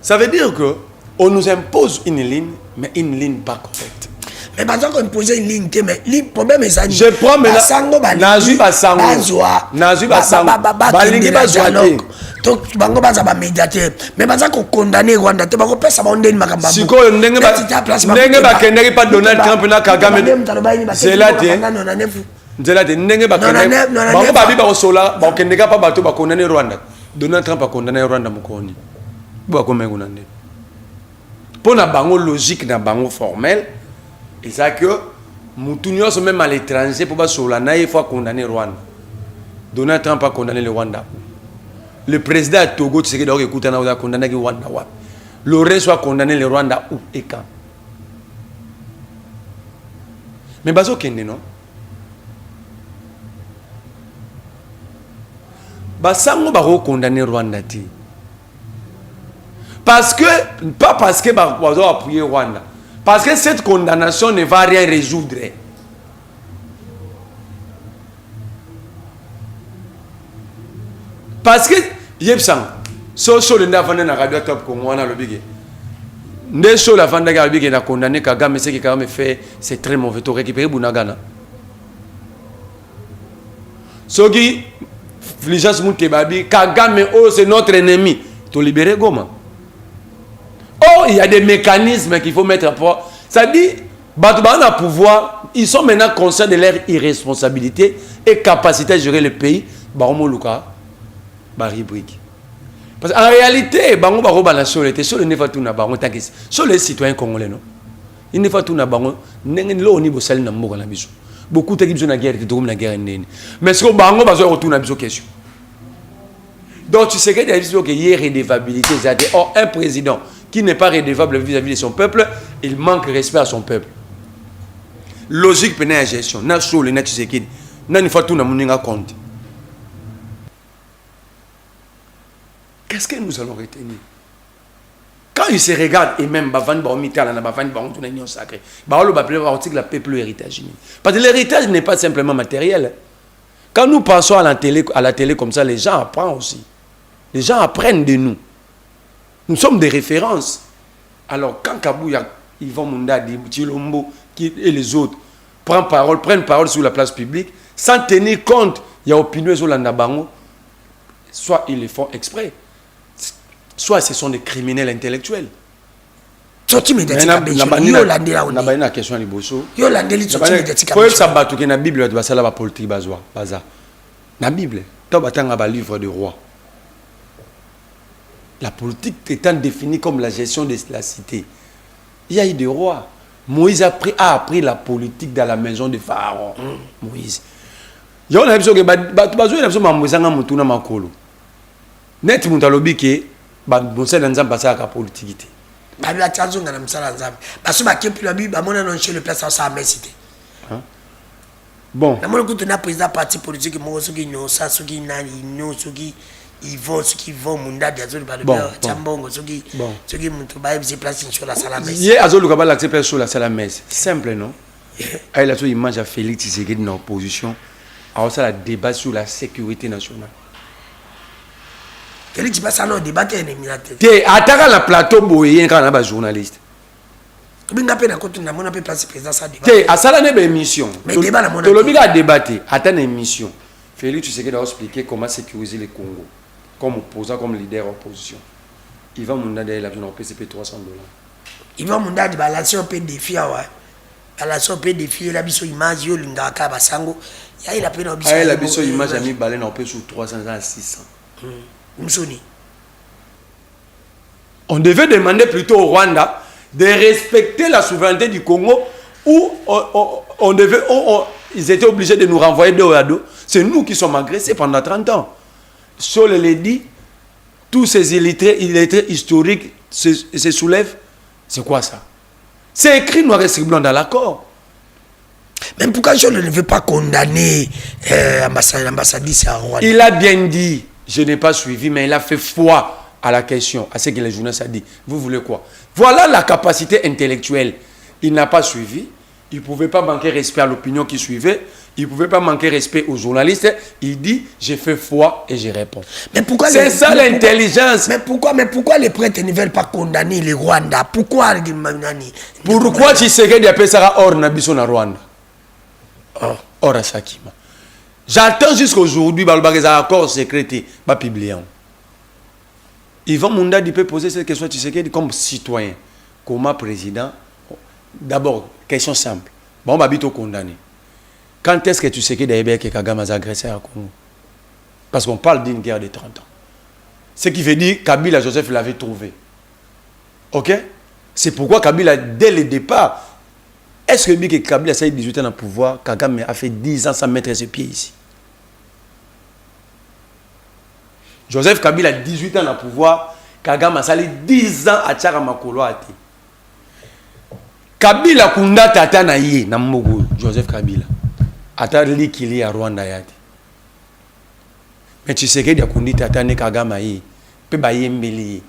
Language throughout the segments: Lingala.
Ça veut dire que on nous impose une ligne, mais une ligne pas correcte. Mais par exemple, on pose une ligne, mais le problème est ça. Je prends maintenant. Nazu Basango. Balingi Bazouate. Bango baza ba médiateur. Mais baza ko condamner Rwanda. Te bako pesa ba ondeni makamba. Siko ndenge ba kendeki pas Donald Trump na Kagame. C'est là de ndenge ba kendeki. Bango babi ba sola, ba kendeka pa bato ba condamner Rwanda. Donald Trump a condamné Rwanda mukoni. Bo ko mengo nande. Pour na bango logique na bango formel. Et ça que Moutounios même à l'étranger pour pas sur la naïf faut condamner Rwanda. Donald Trump a condamné le Rwanda. Le président de Togo, tu sais qu'il a condamné le Rwanda. Le reste a condamné le Rwanda où et quand. Mais bazo kende non. Basango baro condamné Rwanda ti. Parce que pas parce que bazo appuyer Rwanda. Parce que cette condamnation ne va rien résoudre. Parce que, yepsang, so le navane na radio top Congo na lobige. Ne so la vanda ga lobige na condamné Kagame, ce que Kagame fait, c'est très mauvais. To récupérer Bunagana. So qui fligeance monte babi, Kagame oh c'est notre ennemi. To libérer Goma. Oh, il y a des mécanismes qu'il faut mettre à point. Ça dit, Batouba pouvoir, ils sont maintenant conscients de leur irresponsabilité et capacité à gérer le pays. Baromo Luka, Baribrique. Parce qu'en réalité, Bango Baro Banasol sur le Nefatuna Baron Takis, sur les citoyens congolais, non. Il ne faut tout n'abango, n'engue au niveau sel n'amour la biso. Beaucoup de gens na guerre, de la guerre mais ce que Bango Bazo retourne à biso question. Donc tu sais qu'il y a une redevabilité. Or, un président qui n'est pas redevable vis-à-vis de son peuple, il manque respect à son peuple. Logique pendant la gestion. Na sole na tu sais qu'il na ni fatu na muninga compte. Qu'est-ce que nous allons retenir? Quand ils se regardent et même bavan baomitala na bavan baon tout union sacrée. Baolo ba pleurer article la peuple héritage. Parce que l'héritage n'est pas simplement matériel. Quand nous pensons à la télé comme ça, les gens apprennent aussi. Les gens apprennent de nous. Nous sommes des références. Alors, quand Kabouya, Yvon Moundadi, Tilombo et les autres prennent parole sur la place publique, sans tenir compte, il y a opinion sur l'Andabango, soit ils le font exprès, soit ce sont des criminels intellectuels. Sorti médiatique. La question à l'Iboso. Yo landeli sorti médiatique. Faut sabato que la Bible doit la politique bazoa, baza. La Bible, tu batanga ba livre de roi. La politique étant définie comme la gestion de la cité. Il y a eu des rois. Moïse a appris la politique dans la maison de Pharaon. Moïse. Il y a une chose que bazoa na biso mamwezanga mutuna makolo. Net mutalobi ke ba bonse dans nzamba sa ka politique. Babila tazonga na msala nzambe. Baso ba kepi la Bible amona non chez le place ça mesité. Bon. Na mona kutu na président parti politique mo soki no sa soki nani no soki ils vont munda de azol ba le chambongo soki muntu ba se place sur la salle messe. Hier azol ka ba l'accepter sur la salle messe. Simple non? Elle la toute image à Félix Tshisekedi dans l'opposition. Alors ça la débat sur la sécurité nationale. Félix passe alors débattre éliminateur. Té ataka la plateau boye quand on a journaliste. Binga pe na kotu na mona pe place président ça débat. Té asala ne émission. Mais débat na mona. To lobi ga débattre, attendre émission. Félix Tshisekedi a expliqué comment sécuriser le Congo comme opposant comme leader opposition. Il va munda de la au PCP $300. Il va munda de balation pe défi wa. Balation pe défi la biso image yo linga ka basango. Ya il a pe na biso. La biso image a mis balé na pe sur 300 à 600. On devait demander plutôt au Rwanda de respecter la souveraineté du Congo où ils étaient obligés de nous renvoyer dos à dos. C'est nous qui sommes agressés pendant 30 ans. Sol le dit, tous ces illettrés historiques se soulèvent. C'est quoi ça? C'est écrit noir et blanc dans l'accord. Même pourquoi je ne veux pas condamner l'ambassadrice à Rwanda? Il a bien dit. Je n'ai pas suivi, mais il a fait foi à la question, à ce que les journalistes ont dit. Vous voulez quoi? Voilà la capacité intellectuelle. Il n'a pas suivi. Il ne pouvait pas manquer respect à l'opinion qui suivait. Il ne pouvait pas manquer respect aux journalistes. Il dit, je fais foi et je réponds. Mais pourquoi c'est ça l'intelligence. Mais pourquoi les prêtres ne veulent pas condamner les Rwandais? Pourquoi Tshisekedi appelle ça hors nabiso na Rwanda? Hors à Sakima. J'attends jusqu'à aujourd'hui, les accords secrets, pas publiés. Yvan Munda peut poser cette question à Tshisekedi comme citoyen, comme président. D'abord, question simple. Bon, on va vite condamner. Quand est-ce que tu sais que Kagame a agressé à Congo? Parce qu'on parle d'une guerre de 30 ans. Ce qui veut dire que Kabila Joseph l'avait trouvé. Ok? C'est pourquoi Kabila, dès le départ, est-ce que Kabila a 18 ans dans le pouvoir, Kagame a fait 10 ans sans mettre ses pieds ici? Joseph Kabila a 18 ans dans le pouvoir, Kagame a sali 10 ans à Tchara Makolo. Kabila Kunda Tata na ye, na Mbogo, Joseph Kabila. Ata likili ya Rwanda yati. Mais tu sais que dia kundi tata ne Kagame ye. Pe ba yembeli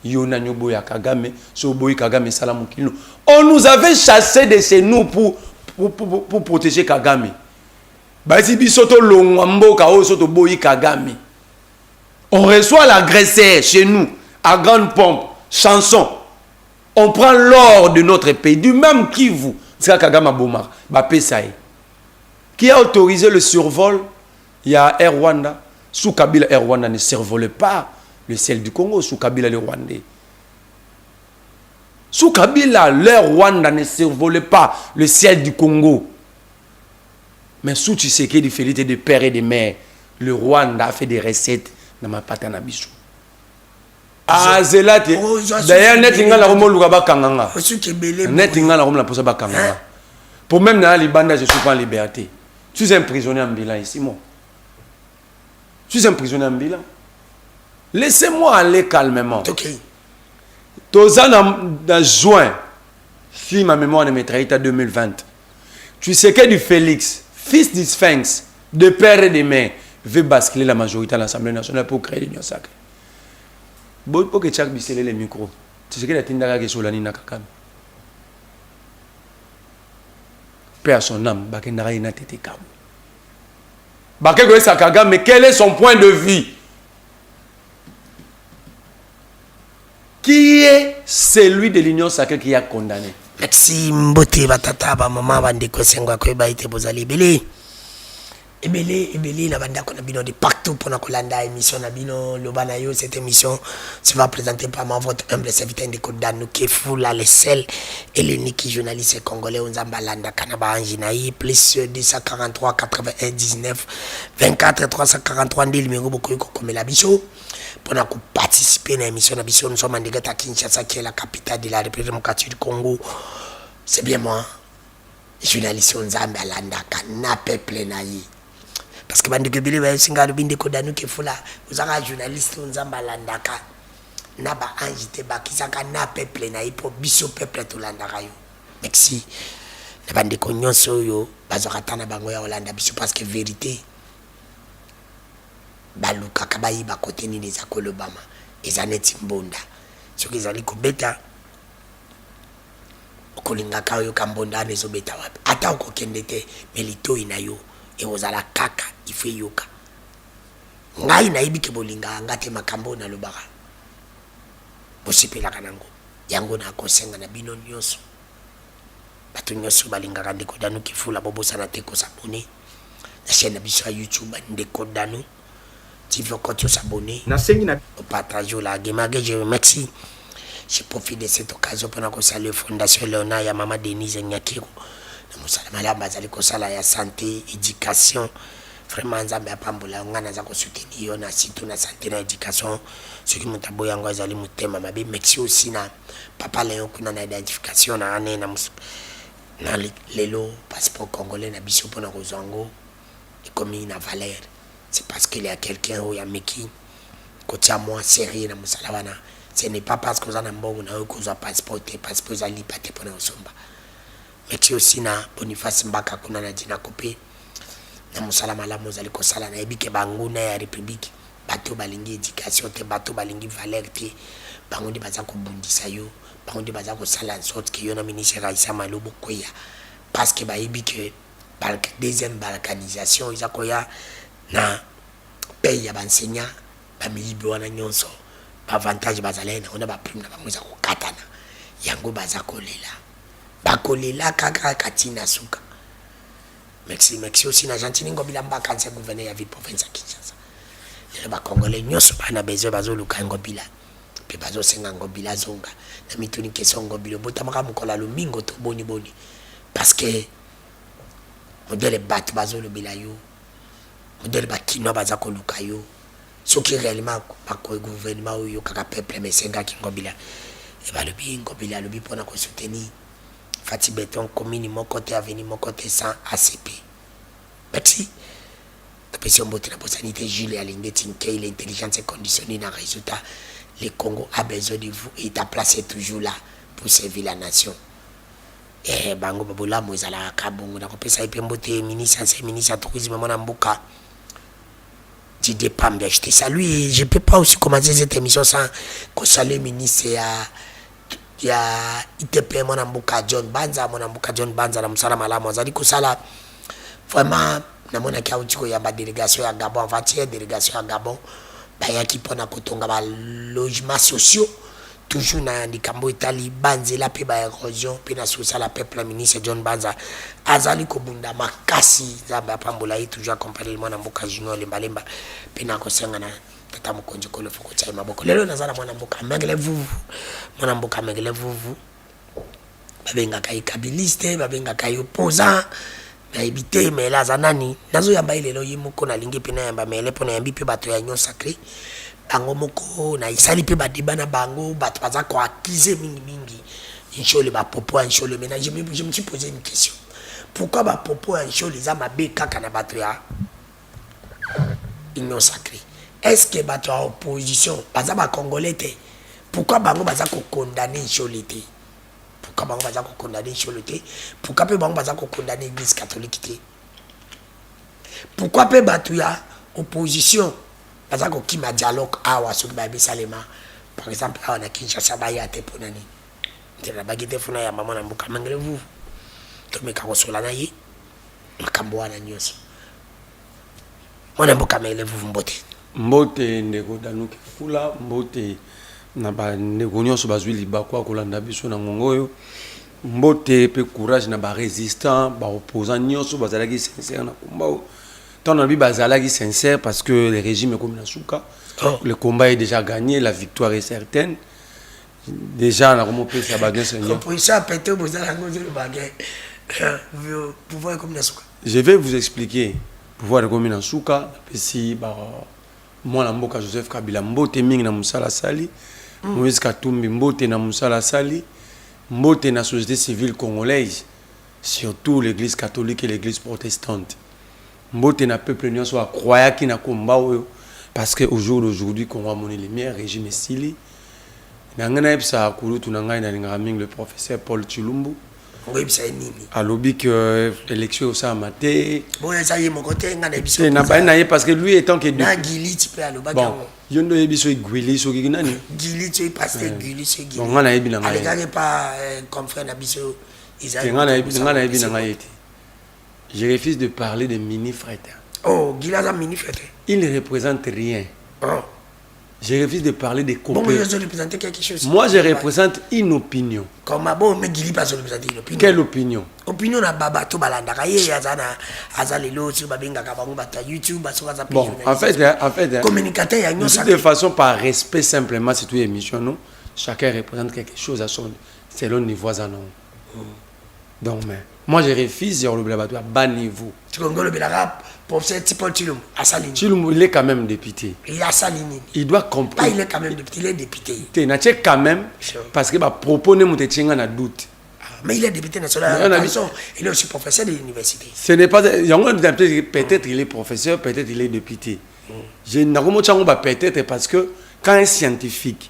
yona nyobo ya Kagame, so boy Kagame salamu kilo. On nous avait chassé de chez nous pour protéger Kagame. Ba si bisoto longwambo ka o soto boy Kagame. On reçoit l'agresseur chez nous à grande pompe, chanson. On prend l'or de notre pays, du même Kivu. C'est Kagame Bomar, ba pesaï. Qui a autorisé le survol? Il y a Air Rwanda. Sous Kabila, Air Rwanda ne survolait pas le ciel du Congo. Sous Kabila, le Rwandais. Sous Kabila, l'Air Rwanda ne survolait pas le ciel du Congo. Mais sous Tshisekedi, félité de père et de mère, le Rwanda a fait des recettes dans ma patana bisou. Ah, c'est là. D'ailleurs, netinga la romo lugaba kanganga. Netinga la romo la posa ba kanganga. Pour même dans les bandes, je suis pas en liberté. Je suis un prisonnier en bilan ici, moi. Je suis un prisonnier en bilan. Laissez-moi aller calmement. Ok. Dans juin, si ma mémoire ne me trahit à 2020, tu sais que du Félix, fils du Sphinx, de père et de mère, veut basculer la majorité à l'Assemblée nationale pour créer l'Union sacrée. Bon, pour que tu aies les micros, tu sais que la Tindara qui est sur la Nina Kakame. Père son âme, Bakendara ina tete kabu. Bakego Sakagame, mais quel est son point de vue? Qui est celui de l'Union sacrée qui a condamné? Merci Mbote batata ba maman bandeko sengwa ko ba ite bozali ebele na banda ko na bino de partout pour na kolanda émission na bino lobana yo. Cette émission se va présenter par votre humble serviteur de Kodano Kefula le sel et l'unique journaliste congolais Nzamba Landa Kanaba Anjinaï plus 243 81 19 24 343 ndil numéro beaucoup comme la bicho pour na participer à l'émission na bicho. Nous sommes en direct à Kinshasa qui est la capitale de la République démocratique du Congo. C'est bien moi journaliste Nzamba Landa Kana peuple naï. Parce que bande kebele ba singa binde Kodano Kefula uzaka journaliste Nzamba Landaka na ba anjité ba kisaka na peuple na ipo biso peuple to landaka yo. Merci na bande ko nyonso yo bazokata na bango ya Holanda biso parce que vérité baluka kabayi ba côté ni les akolobama ezaneti mbonda soki ezali kobeta okolinga ka yo kambonda nezo beta wapi ata okokende te melito ina yo et ozala kaka ife yoka ngai na ibike bolinga ngate makambo na lobaka bosipela kanango yango na kosenga na bino nyonso bato nyonso balingaka ndeko Danu Kefula bobosana te ko s'abonner na chaîne na biso ya YouTube ndeko Danu TV ko s'abonner na sengi na partage la gemage. Je remercie, je profite de cette occasion pour nous saluer Fondation Léona ya Mama Denise Nyakiro. Musalama bazali kosala ya santé éducation vraiment nzambe apambola ngana za ko soutenir na sito na santé na éducation ce qui mutabo yango azali mutema mabe. Merci aussi na papa Léon kuna na identification na ane na lelo passeport congolais na biso pona kozango et comme il na valeur. C'est parce qu'il y a quelqu'un où ya meki kotia moi sérieux na musalama na. Ce n'est pas parce que vous en avez mbongo na ko za passeport za liberté pona osomba. Merci aussi na Boniface Mbaka kuna na dina kopé na musala malamu zali kosala na ebike banguna ya république bato balingi éducation te bato balingi valeur te bangondi baza ko bundisa yo bangondi baza ko sala sorte que yo na ministre Raissa Malubu koya parce que ba ebike deuxième balkanisation ils akoya na pays ya enseignant ba miyibi wana nyonso ba avantage bazalena on a ba prime na ba mweza ko katana yango baza kolela bakolela kaka katina suka merci aussi na gentili ngobila mbaka nse gouverneur ya ville province ya Kinshasa le ba congolais nyonso bana bezo bazoluka ngobila pe bazosenga ngobila zonga na mituni question ngobila botamaka mukola lumingo to boni parce que modèle bat bazolobela yo modèle bakino baza koluka yo soki réellement bako gouvernement oyo kaka peuple mesenga ki ngobila e balobi ngobila lobi pona ko soutenir Fati Beton commune mon côté avenir mon côté sans ACP merci la pression botte la sanité Jules Alinde Tinke l'intelligence est conditionnée dans résultat le Congo a besoin de vous et ta place est toujours là pour servir la nation et bango babola mozala kabongo na kopesa ipembote ministre tourisme mona mboka Didier Pambe je te salue je peux pas aussi commencer cette émission sans que saluer ministre ya ITP mona mboka John Banza na musala malamu azali ko sala vraiment na mona kia utiko ya ba délégation ya Gabon avant-hier délégation ya Gabon ba ya ki pona kotonga ba logements sociaux toujours na ndikambo itali banzela pe ba érosion pe na sosala peuple ministre John Banza azali ko bunda makasi za ba pambola yi toujours accompagner mwana mboka junior lembalemba pe na ko senga na tata mokonjo ko le foko tsa maboko lelo nazala mwana mboka mengele vuvu babenga kai kabiliste babenga kai opposant na ebite mela zanani nazo yamba ilelo yimoko na lingi pe na yamba mele pona yambi pe bato ya nyon sacré bango moko na isali pe badeba na bango bato baza ko accuser mingi inchole ba popo inchole mais je me suis posé une question pourquoi ba popo inchole za mabe kaka na bato ya union sacrée est-ce que bato ya opposition baza ba congolais te pourquoi bango baza ko condamner inchole te pourquoi bango baza ko condamner inchole te pourquoi pe bango baza ko condamner l'église catholique te pourquoi pe bato ya opposition baza ko kima dialogue awa soki ba bisalema par exemple awa na Kinshasa ba ya te ponani tena bagite funa ya mama na mboka mangele vous to meka ko sola na ye makambo wana nyonso mwana mboka mele vous mbote ndeko danuki fula mbote na ba ndeko nyonso bazwi libakwa kolanda biso na ngongo oyo mbote pe courage na ba résistant ba opposant nyonso bazalaki sincère na komba tant na bi bazalaki sincère parce que le régime est comme na souka le combat est déjà gagné la victoire est certaine déjà na komo pe ça bagay seigneur pour ça pété bozala ngozo le bagay pouvoir comme na souka je vais vous expliquer pouvoir comme na souka si ba moi na mboka Joseph Kabila mbote mingi na musala sali Moïse Katumbi mbote na musala sali mbote na société civile congolaise surtout l'église catholique et l'église protestante mbote na peuple nyonso a croya ki na komba oyo parce que au jour d'aujourd'hui qu'on va monter les lumières régime sili na ngana epsa kulu tunanga na linga mingi le professeur Paul Chilumbu oui ça nini alobi que élection au sa maté bon ça y est mon côté ngana biso c'est na ba na parce que lui étant que na gili ti pe aloba bon yondo yebiso igwili so ki nani gili tu pasteur gili so gili ngana yebi na ngai aleka pas confrère na biso ngana yebi na ngai je refuse de parler de mini-frères. Oh, Gila a mini-frères. Il ne représente rien. Oh. Je refuse de parler des compétences. Bon, je représente quelque chose. Moi, je représente une opinion. Comment bon, mais Gili pas représenter une opinion. Quelle opinion? Opinion na baba to balanda kaye azana azalelo sur babenga kabango bata YouTube basoka za bon, en fait, communicateur ya nyosa. De toute façon, par respect simplement, c'est toute émission, non? Chacun représente quelque chose à son selon niveau à non. Donc, mais moi, je refuse le bas niveau. Tu connais le rap pour ce type de Chilum. Chilum, il est quand même député. Il a Salini. Il doit comprendre. Pas il est quand même député. Il est député. Il est quand même. Parce que proposer mon tétinga na doute. Mais il est député national. Il est aussi professeur de l'université. Ce n'est pas. Peut-être il est professeur, peut-être il est député. Je n'ai pas peut-être parce que quand un scientifique,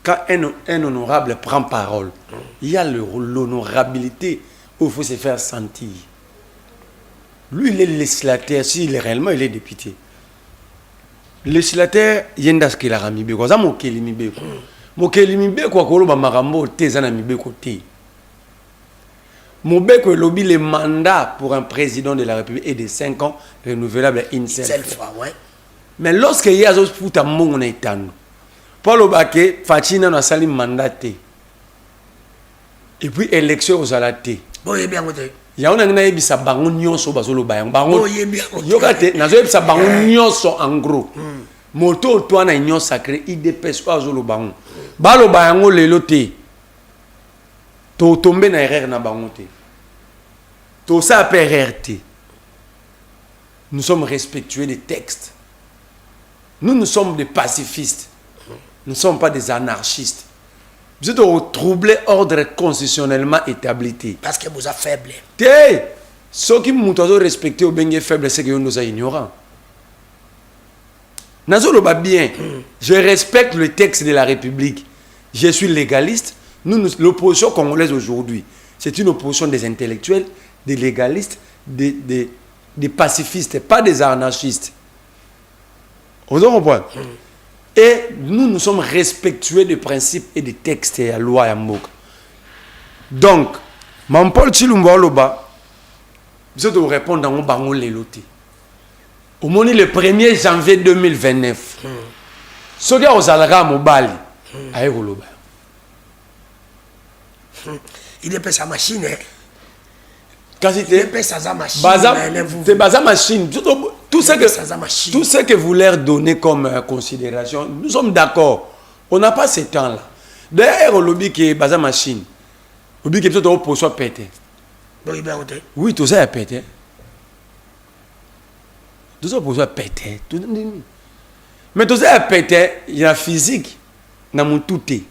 quand un honorable prend parole, il y a l'honorabilité. Il faut se faire sentir. Lui, il est législateur, si il est réellement, il est député. Législateur, il y a un das qui l'a rami beko. Ça mon kelimi beko. Mon kelimi beko kolo ba marambo te zana mi beko te. Mobeko lobby le mandat pour un président de la République est de 5 ans, renouvelable une seule fois. Ouais. Mais lorsque il y a d'autres puta mon étano, Paul Obake, Fatina n'a sali mandaté. Et puis élection aux alaté. Bon, il est bien monté. Il y a un an bisa bangun nyonso bazolo bayang bangun. Bon, il est bien monté. Yokate nazo bisa bangun nyonso en gros. Moto toi na nyon sacré IDPS bazolo bangun. Balo bayango lelo te. To tomber na erreur na bangun te. To ça RRT. Nous sommes respectueux des textes. Nous sommes des pacifistes. Nous ne sommes pas des anarchistes. Vous êtes troublé ordre constitutionnellement établi. Parce que vous êtes faible. Ceux qui m'ont respecté au bien faible, c'est que nous sommes ignorants. Nazoloba bien. Je respecte le texte de la République. Je suis légaliste. L'opposition congolaise aujourd'hui, c'est une opposition des intellectuels, des légalistes, des pacifistes, pas des anarchistes. Vous comprenez? Et nous sommes respectueux des principes et des textes et de la loi et Mboka. Donc, Mampol Chilumba Loba, je dois répondre dans mon bango leloté. Au moment le 1er janvier 2029, ce gars aux Alra Mobali, à Euroloba. Il est sa machine. Quand c'était sa machine. C'est Baza machine. Tout ce que vous leur donnez comme considération, nous sommes d'accord. On n'a pas ce temps-là. D'ailleurs, le lobby qui est Baza machine, le lobby qui est peut-être pour soi pété. Oui, tout ça est pété. Tout ça pour soi pété. Mais tout ça est pété, il y a physique, dans mon tout est.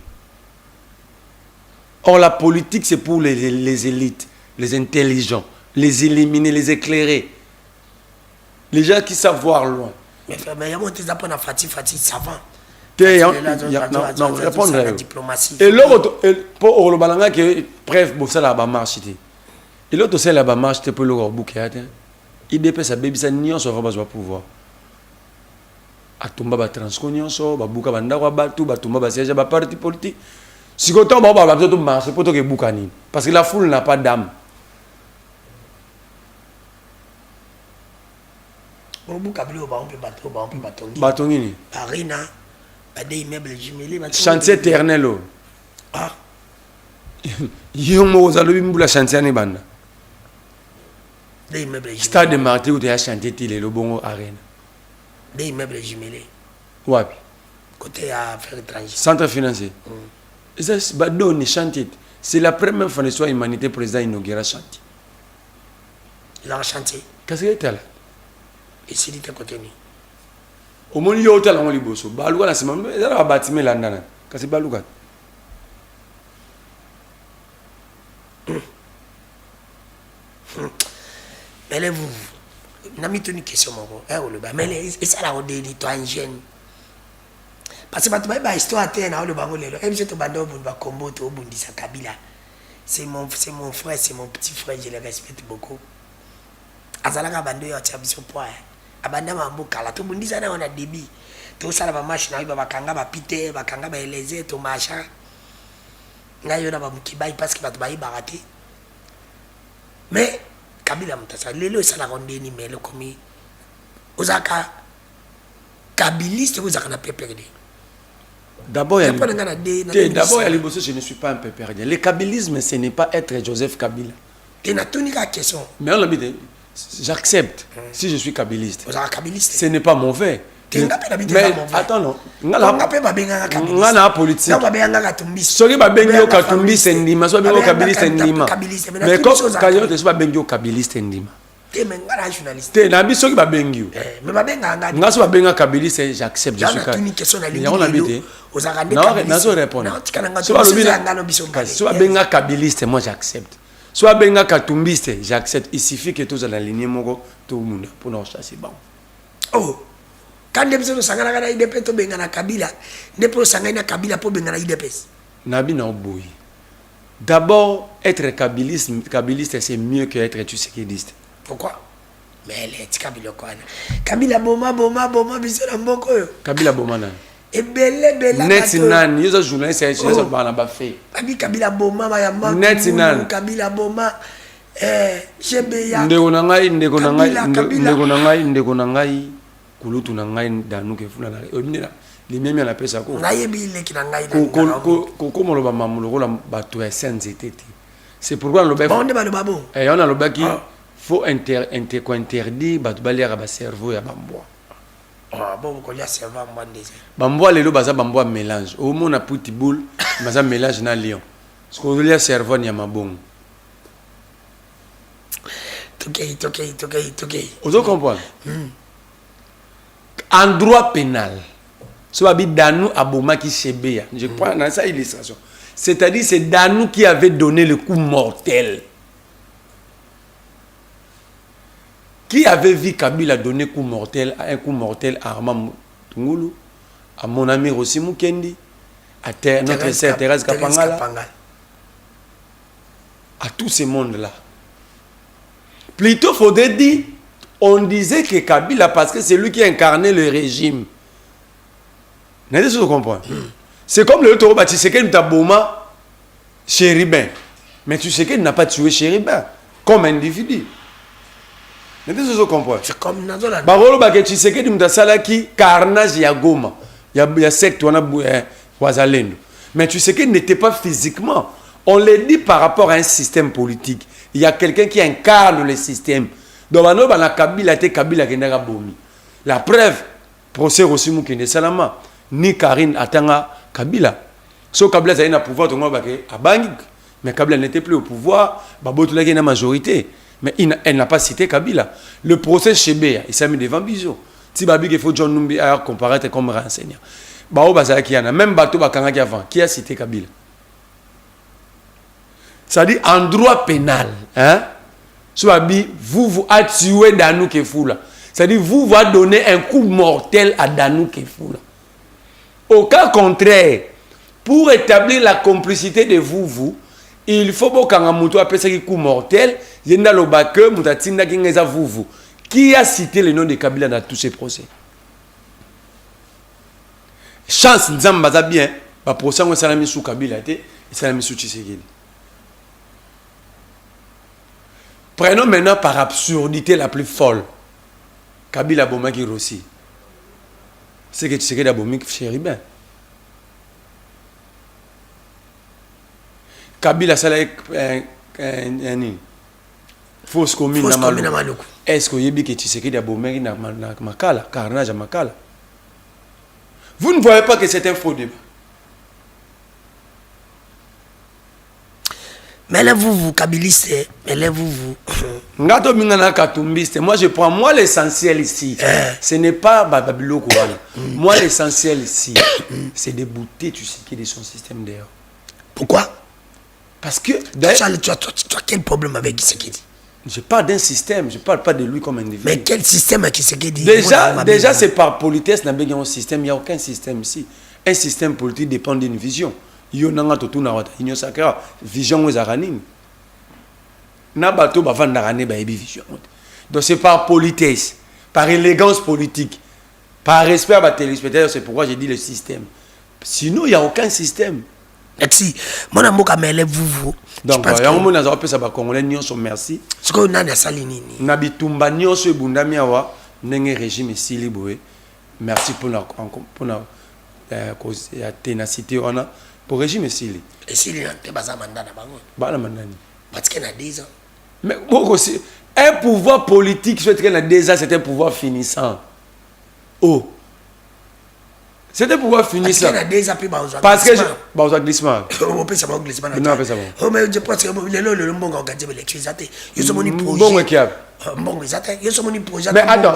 Or, la politique, c'est pour les élites, les intelligents, les éliminer, les éclairer. Les gens qui savent voir loin. Mais il y a des apprendre à Fatih savant. Non, répondre à diplomatie. Et l'autre, pour le balanga qui bref, pour ça là-bas marche. Et l'autre, c'est là-bas marche, pour le bouquet. Il dépêche sa bébé, ça n'y a pas pouvoir. Atumba ba transconionso, ba buka banda wa batu, ba tumba ba siège ba parti politique. Si quand on va tout marcher pour que boukani, parce que la foule n'a pas d'âme. Batongini. Arena, des immeubles jumelés. Chantier éternel. Ah. Yomo zalobi mbula chantier ne banda. Des immeubles jumelés. Stade de Martyr où tu as chanté le bongo arena. Des immeubles jumelés. Wapi. Côté affaires étrangères. Centre financier. C'est la première fois que l'histoire de l'humanité président inaugure chantier. Il a chantier. Qu'est-ce que c'est là? Et c'est dit à côté ni. Au moins il y a autant de bosso. Balouga la semaine, il y a un bâtiment là dedans. Qu'est-ce que balouga? Mais là vous, n'a mis une question mon gars. Mais et ça là on dit toi un jeune. Parce que tu as histoire à terre dans le bango lelo. MC to bando bunda combo to bundisa Kabila. C'est mon frère, c'est mon petit frère, je le respecte beaucoup. Azalaka bando yo tia biso poa. Abanda mambo kala to bundisa na on a débit. To sala ba machine na ba kanga ba pite, ba kanga ba eleze to macha. Ngayo na ba mukibai parce que ba to ba ibarate. Mais Kabila mutasa lelo sala rondeni mais le komi. Ozaka Kabiliste vous avez perdu. D'abord, je ne suis pas un peu perdu. Le kabylisme, ce n'est pas être Joseph Kabila. Mais on j'accepte si je suis kabyliste. Ce n'est pas mauvais. Mais attends, non. On a politique. Soki ba bengi katumbi sendima, so bengi kabyliste ndima. Mais quand kayo te so ba bengi kabyliste ndima. Journaliste. Na biso ki ba bengi. Mais ba benga nga. Nga so ba benga kabyliste, j'accepte, je suis kabyliste. On habite. Non, répondre. Soit benga kabyliste, moi j'accepte. Soit benga katumbiste, j'accepte. Il suffit que tous en aligné tout le monde pour nous chasser bon. Oh. Quand des personnes sangana kana IDP to benga na Kabila, des personnes sangana Kabila pour benga na IDP. Nabi na oboyi. D'abord, être kabyliste, c'est mieux que être tshisekidiste. Pourquoi? Mais les Kabila quoi? Kabila boma biso na mboko yo. Kabila boma na. Et belle net nan yoza journaliste c'est ça ba na ba fait. Kabila boma ba ya mboko. Net nan. Kabila boma Chebeya. Ndeko na ngai kulutu na ngai danu ke fula na limemi na pesa ko ngai bile kina ngai ko mo lo ba mamulo ko la bato ya senzete. C'est pourquoi le bon de ba le babo et on a le baki faut interdire bato baliaka ba cerveau ya bamboa. Bon ko ya cerveau mwa ndeze bamboa lelo baza bamboa mélange au mona pitbull baza mélange na lion ce qu'on lia cerveau ya mabongo. Toké. Vous comprenez? En droit pénal, ce qui Danou Aboma qui Chebeya, je prends dans sa illustration. C'est-à-dire c'est Danou qui avait donné le coup mortel. Qui avait vu Kabila donner un coup mortel à Armand Tungulu, à mon ami Rossi Mukendi, à notre sœur Thérèse Kapangala, à tout ce monde-là. Plutôt, faudrait dire, on disait que Kabila, parce que c'est lui qui incarnait le régime. Vous comprenez? C'est comme le Toro Batiseke Ntaboma Chéribin. Mais tu sais qu'il n'a pas tué Chéribin comme individu. Vous comprenez? C'est comme Nazola. Barolo Baké Tshisekedi Mutasalaki, carnage Yagoma. Il y a secte, on a Wazalendo. Mais tu sais qu'il n'était pas physiquement. On le dit par rapport à un système politique. Il y a quelqu'un qui incarne le système. Donc, la preuve, procès aussi Moukende Salama, ni Karine Atanga Kabila. So Kabila a un pouvoir, mais Kabila n'était plus au pouvoir, Babotoula a une majorité. Mais elle n'a pas cité Kabila. Le procès Chebeya, il s'est mis devant Bizo. Si Babi il faut John Numbi a comparaître comme renseignant. Même Bato Bakanga qui a cité Kabila. C'est-à-dire en droit pénal, hein? Vous a tué Danou Kefoula. C'est-à-dire vous a donné un coup mortel à Danou Kefoula. Au cas contraire, pour établir la complicité de vous, il faut que Kangamuto appelle ça un coup mortel. Yenda Lobake, Mutatinda Kingeza vous. Qui a cité le nom de Kabila dans tous ces procès? Chance Nzambaza bien, le procès on s'est mis sous Kabila et s'est mis sous Tshisekedi. Prenons maintenant par absurdité la plus folle. Kabila Bomaki Rossi. C'est que tu sais que Bomaki Chéribin. Kabila Salek fausse commune na Maluku. Est-ce que yebi que tu sais que Bomaki na Makala, carnage à Makala? Vous ne voyez pas que c'est un faux débat. Mais là, vous, Kabiliste, mais là, vous. Moi, je prends moi l'essentiel ici. Ce n'est pas Babilo Kouana. Moi, l'essentiel ici, c'est de bouter tu sais qui est son système d'ailleurs. Pourquoi? Parce que. Tu as quel problème avec Kisekedi? Je parle d'un système, je ne parle pas de lui comme individu. Mais quel système à Kisekedi? Déjà c'est par politesse, il n'y a un système, il n'y a aucun système ici. Un système politique dépend d'une vision. Yonanga totuna wata inyo sakra vision aux aranine na bato ba vandarane ba ebi vision. Donc c'est par politesse, par élégance politique, par respect à téléspectateurs, c'est pourquoi j'ai dit le système. Sinon il y a aucun système. Merci. Mon amour kamele vous. Donc il y a un monde dans ça ba congolais nyonso merci. Ce que nani asali nini? Na bitumba nyonso ebundami awa ndenge régime esili boye. Merci pour la ténacité on a. Pour régime Sili. Et s'il y a un mandat Bana mandani. Parce qu'il y a 10 ans. Mais aussi, un pouvoir politique, c'est un pouvoir finissant. Oh. C'est un pouvoir finissant. Parce que je glissement. On peut savoir glissement. Non, pas savoir. Oh mais je pense que le bon organiser l'électricité. Ils sont mon projet. Bon qui a. Bon ils attendent, ils sont mon projet. Mais attends,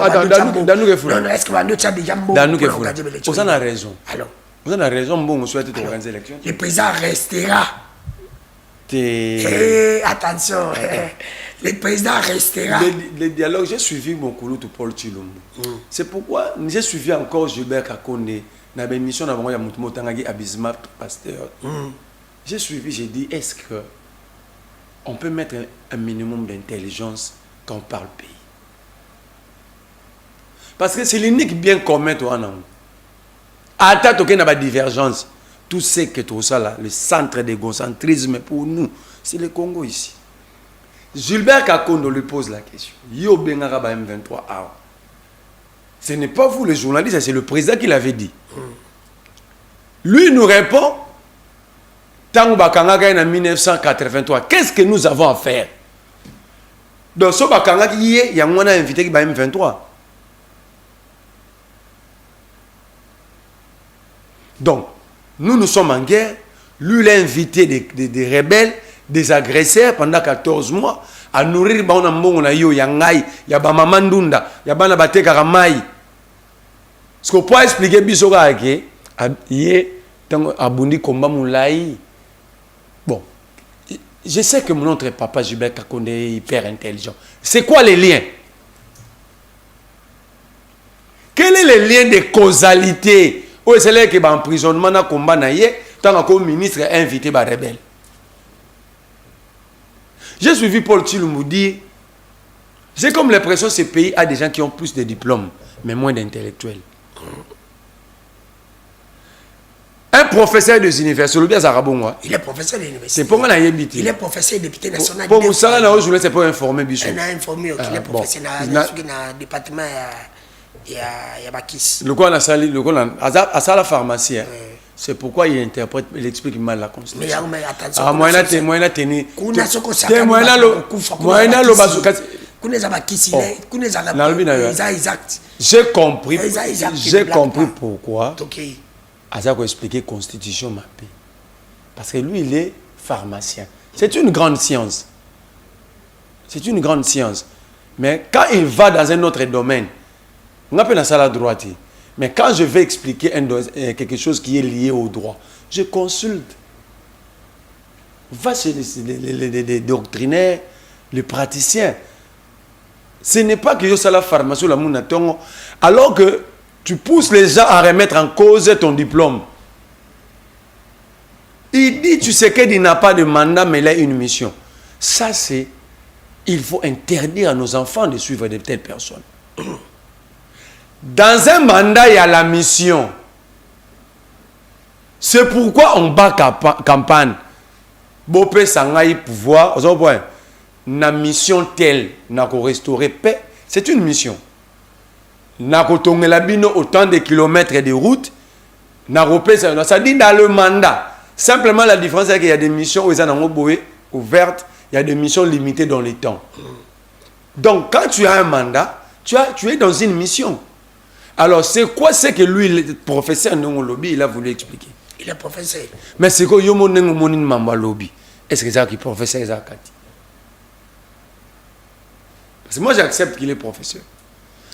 Danou que fou. Non, est-ce que va nous tient déjà bon. Danou que fou. Vous en avez raison. Alors vous avez raison, bon, on souhaite organiser l'élection. Le président restera. Attention, le président restera. Le dialogue, j'ai suivi mon Kouloutou Paul Chilombo. C'est pourquoi j'ai suivi encore Gilbert Kakonde dans l'émission d'avant, il y a Moutoumou Tangagi Abisma Pasteur. J'ai suivi, j'ai dit, est-ce qu'on peut mettre un minimum d'intelligence quand on parle pays? Parce que c'est l'unique bien commun, toi, non? Attends, il y a une divergence. Tout ce que tout ça là, le centre d'égocentrisme pour nous, c'est le Congo ici. Gilbert Kakondo lui pose la question. Yo Bengara ba M23 A. Ce n'est pas vous les journalistes, c'est le président qui l'avait dit. Lui nous répond, Tango Bakanga en 1983, qu'est-ce que nous avons à faire? Donc ce Bakanga qui est, il y a un invité qui va M23. Donc, nous sommes en guerre. Lui, il a invité des rebelles, des agresseurs pendant 14 mois à nourrir Baona Mbongo yo Yangai, Yabama Mandunda, Yabana Bateka Ramai. Ce qu'on peut expliquer, Bisoga, que Yé, Abundi Komba Moulaï. Bon, je sais que mon autre papa Gilbert Kakonde est hyper intelligent. C'est quoi les liens? Quel est le lien de causalité? Où c'est là que l'emprisonnement na combat na yé, tant que le ministre a invité les rebelles. J'ai suivi Paul Tshilumbu dire, j'ai comme l'impression que ce pays a des gens qui ont plus de diplômes, mais moins d'intellectuels. Un professeur des universités, il est professeur de l'université. C'est pour moi il est professeur député national. Pour ça, c'est pour informer Bichon. Il a informé qu'il est professeur dans le département. Il y a Bakis. Le quoi on a sali, le quoi à ça la pharmacie. C'est pourquoi il interprète, il explique mal la constitution. Mais attention. Ah moi na tenu. Moi na lo bazuka. J'ai compris pourquoi. Asa ko expliquer constitution ma paix. Parce que lui il est pharmacien. C'est une grande science. C'est une grande science. Mais quand il va dans un autre domaine, on appelle ça la droite. Mais quand je vais expliquer quelque chose qui est lié au droit, je consulte. Va chez les doctrinaires, les praticiens. Ce n'est pas que je sois la pharmacie ou la mounatongo, alors que tu pousses les gens à remettre en cause ton diplôme. Il dit, tu sais qu'il n'a pas de mandat, mais il a une mission. Ça, c'est... Il faut interdire à nos enfants de suivre de telles personnes. Dans un mandat, il y a la mission. C'est pourquoi on bat campagne. Bopé Sangaï pouvoir, na mission telle, n'a qu'au restaurer paix, c'est une mission. N'a qu'au tourner la bino autant de kilomètres de route, n'a qu'au ça dit dans le mandat. Simplement la différence c'est qu'il y a des missions où ils ont ouvertes, il y a des missions limitées dans le temps. Donc quand tu as un mandat, tu es dans une mission. Alors, c'est quoi ce que lui, le professeur Ndongo Lobby, il a voulu expliquer? Il est professeur. Mais c'est quoi Yomo Ndongo Monin Mamba Lobby? Est-ce que c'est qui professeur Zakati? Parce que moi, j'accepte qu'il est professeur.